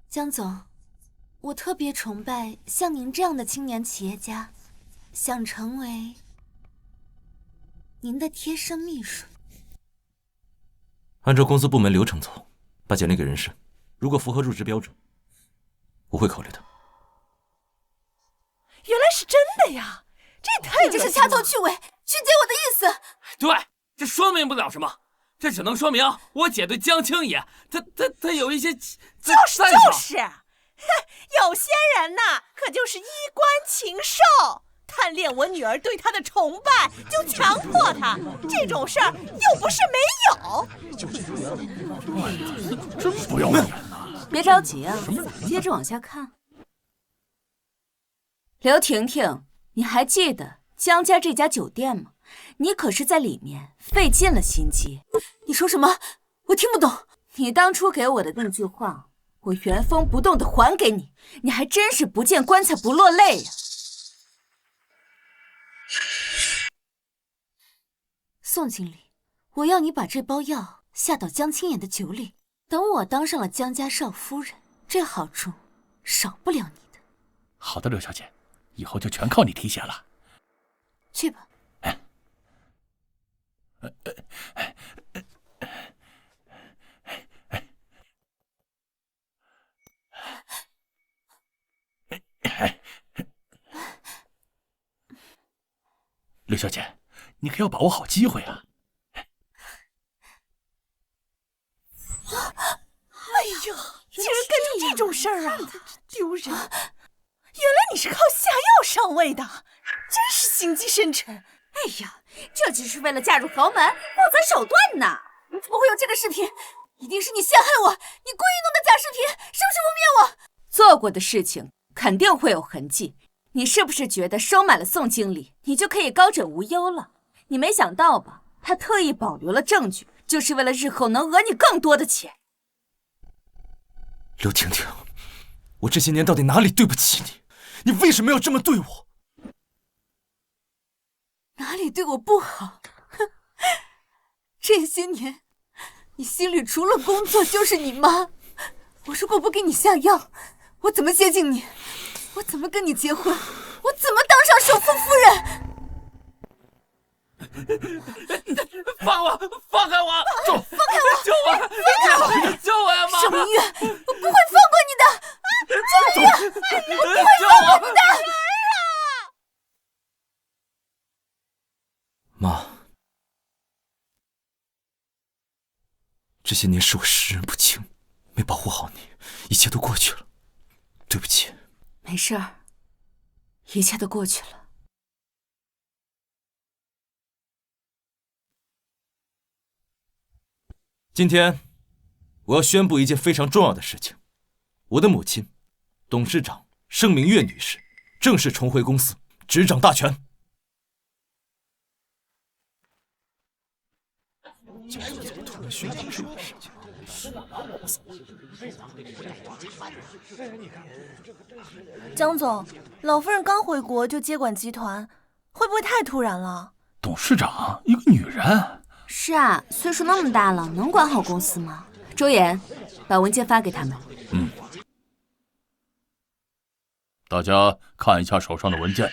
江总，我特别崇拜像您这样的青年企业家，想成为您的贴身秘书。按照公司部门流程走，把简历给人事，如果符合入职标准，我会考虑的。原来是真的呀！这也太……你这是掐头去尾，曲解我的意思。对，这说明不了什么，这只能说明我姐对江青野，她有一些就是，有些人呐，可就是衣冠禽兽。贪恋我女儿对他的崇拜，就强迫他，这种事儿又不是没有。真不要脸呐！别着急啊，接着往下看。刘婷婷，你还记得江家这家酒店吗？你可是在里面费尽了心机。你说什么？我听不懂。你当初给我的那句话，我原封不动的还给你，你还真是不见棺材不落泪呀。宋经理，我要你把这包药下到江青野的酒里，等我当上了江家少夫人，这好处少不了你的。好的，刘小姐，以后就全靠你提携了。去吧。刘小姐，你可要把握好机会啊！哎呦，竟然干出这种事儿啊！丢人！原来你是靠下药上位的，真是心机深沉。哎呀，这只是为了嫁入豪门，不择手段呐！怎么会有这个视频？一定是你陷害我，你故意弄的假视频，是不是污蔑我？做过的事情肯定会有痕迹。你是不是觉得收买了宋经理，你就可以高枕无忧了？你没想到吧？他特意保留了证据，就是为了日后能讹你更多的钱。刘婷婷，我这些年到底哪里对不起你？你为什么要这么对我？哪里对我不好？哼，这些年，你心里除了工作就是你妈。我如果不给你下药，我怎么接近你？我怎么跟你结婚？我怎么当上首富夫人？放我！放开我！放开我！救我！放开我！救我呀，妈！盛明月，我不会放过你的！盛明月，我不会放过你的！妈，这些年是我识人不清，没保护好你，一切都过去了，对不起。没事儿，一切都过去了。今天，我要宣布一件非常重要的事情：我的母亲，董事长盛明月女士，正式重回公司，执掌大权。突然宣布这种事情，江总，老夫人刚回国就接管集团，会不会太突然了？董事长，一个女人。是啊，岁数那么大了，能管好公司吗？周岩，把文件发给他们。大家看一下手上的文件。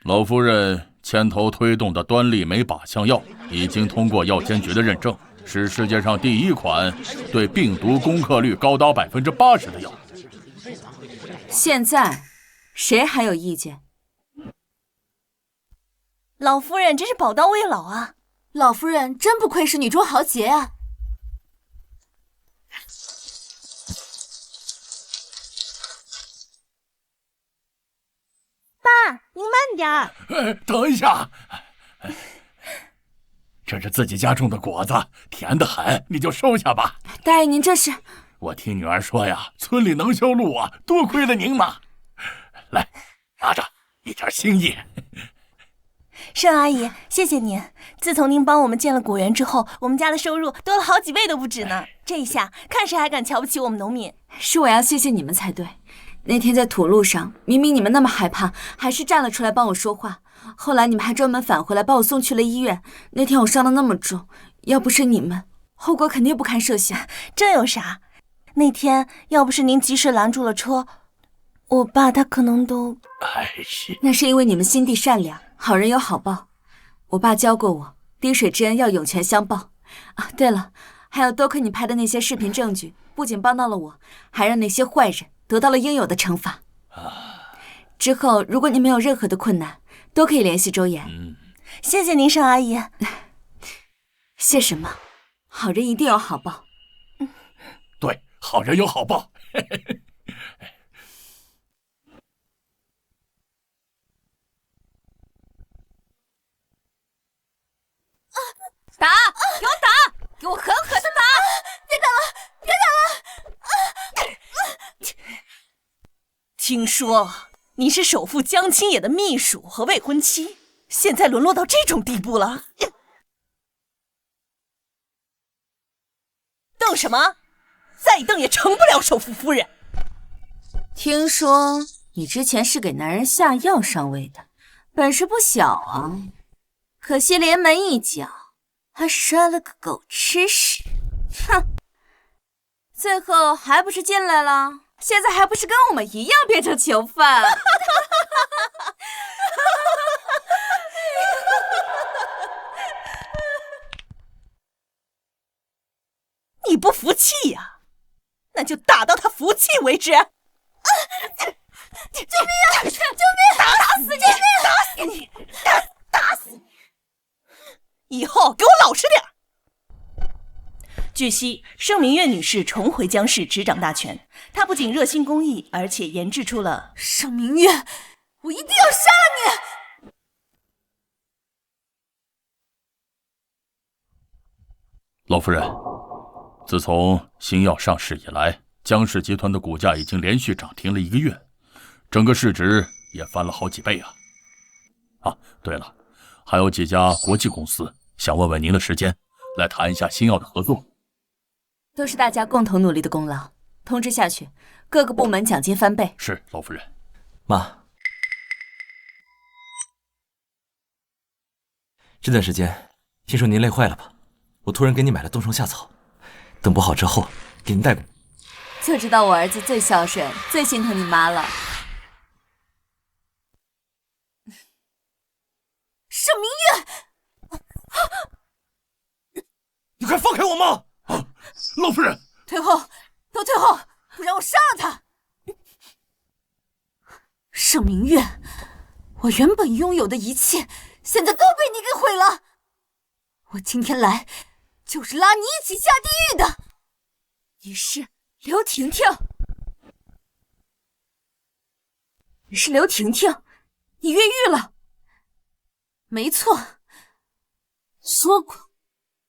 老夫人牵头推动的端粒酶靶向药已经通过药监局的认证，是世界上第一款对病毒攻克率高达80%的药。现在，谁还有意见？老夫人真是宝刀未老啊！老夫人真不愧是女中豪杰啊！爸，您慢点儿。等一下，这是自己家种的果子，甜得很，你就收下吧。大爷，您这是……我听女儿说呀，村里能修路啊，多亏了您嘛。来，拿着，一点心意。盛阿姨，谢谢您。自从您帮我们建了果园之后，我们家的收入多了好几倍都不止呢。这一下，看谁还敢瞧不起我们农民？是我要谢谢你们才对。那天在土路上，明明你们那么害怕，还是站了出来帮我说话。后来你们还专门返回来把我送去了医院。那天我伤得那么重，要不是你们，后果肯定不堪设想。这有啥？那天要不是您及时拦住了车，我爸他可能都……那是因为你们心地善良，好人有好报。我爸教过我，滴水之恩要涌泉相报。啊，对了，还有多亏你拍的那些视频证据，不仅帮到了我，还让那些坏人得到了应有的惩罚。之后如果你们有任何的困难，都可以联系周岩。谢谢您，盛阿姨。谢什么？好人一定有好报。对，好人有好报。打！给我打！给我狠狠的打！别打了！别打了！听说你是首富江青野的秘书和未婚妻，现在沦落到这种地步了。瞪什么？再瞪也成不了首富夫人。听说你之前是给男人下药上位的，本事不小啊。可惜连门一脚，还摔了个狗吃屎。哼，最后还不是进来了？现在还不是跟我们一样变成囚犯？你不服气呀？那就打到他服气为止。救命啊！救命！打死你！打死你！打死你！以后给我老实点。据悉，盛明月女士重回江氏执掌大权。她不仅热心公益，而且研制出了……盛明月，我一定要杀了你！老夫人，自从新药上市以来，江氏集团的股价已经连续涨停了1个月，整个市值也翻了好几倍啊！啊，对了，还有几家国际公司想问问您的时间，来谈一下新药的合作。都是大家共同努力的功劳，通知下去，各个部门奖金翻倍。是，老夫人。妈，这段时间听说您累坏了吧？我突然给你买了冬虫夏草，等补好之后给您带过。就知道我儿子最孝顺，最心疼你妈了。沈明月，你快放开我妈！老夫人，退后，都退后，不然我杀了他！沈明月，我原本拥有的一切，现在都被你给毁了。我今天来，就是拉你一起下地狱的。你是刘婷婷，你是刘婷婷，你越狱了。没错，说过，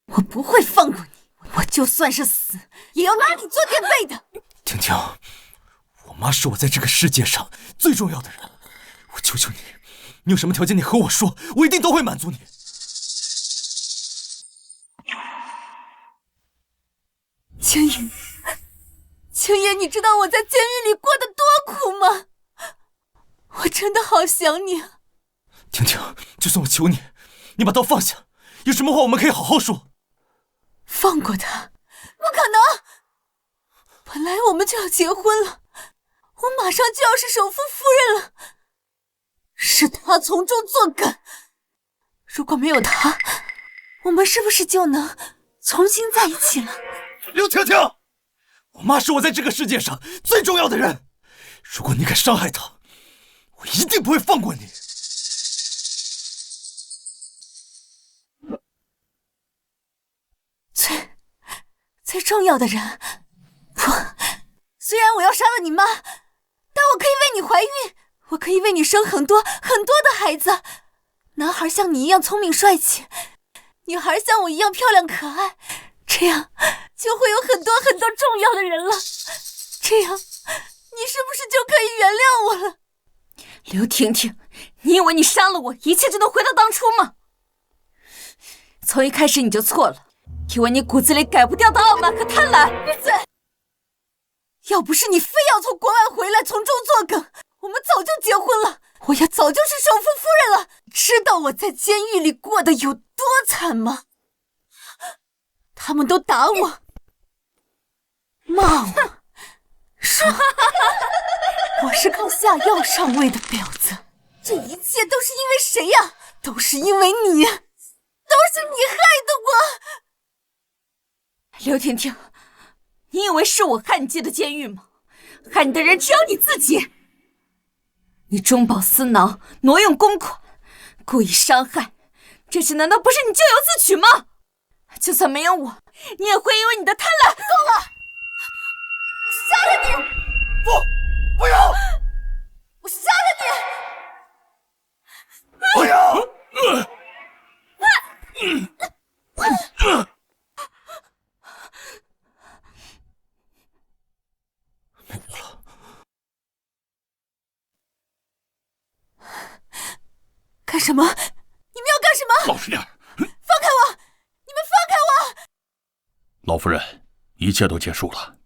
我不会放过你。我就算是死，也要拉你做垫背的。婷婷，我妈是我在这个世界上最重要的人，我求求你，你有什么条件你和我说，我一定都会满足你。青野，青野，你知道我在监狱里过得多苦吗？我真的好想你啊！婷婷，就算我求你，你把刀放下，有什么话我们可以好好说。放过他？不可能！本来我们就要结婚了，我马上就要是首富夫人了，是他从中作梗。如果没有他，我们是不是就能重新在一起了？刘婷婷，我妈是我在这个世界上最重要的人，如果你敢伤害她，我一定不会放过你。最重要的人，不，虽然我要杀了你妈，但我可以为你怀孕，我可以为你生很多很多的孩子。男孩像你一样聪明帅气，女孩像我一样漂亮可爱，这样就会有很多很多重要的人了。这样，你是不是就可以原谅我了？刘婷婷，你以为你杀了我，一切就能回到当初吗？从一开始你就错了。因为你骨子里改不掉的傲慢和贪婪。闭嘴！要不是你非要从国外回来从中作梗，我们早就结婚了，我也早就是首富夫人了。知道我在监狱里过得有多惨吗？他们都打我，骂我，说我是靠下药上位的婊子。这一切都是因为谁呀？都是因为你，都是你害的我。刘婷婷，你以为是我害你进的监狱吗？害你的人只有你自己。你中饱私囊，挪用公款，故意伤害，这些难道不是你咎由自取吗？就算没有我，你也会因为你的贪婪。够了！杀了你！不要！我杀了你！不要！没了。干什么？你们要干什么？老实点！放开我！你们放开我！老夫人，一切都结束了，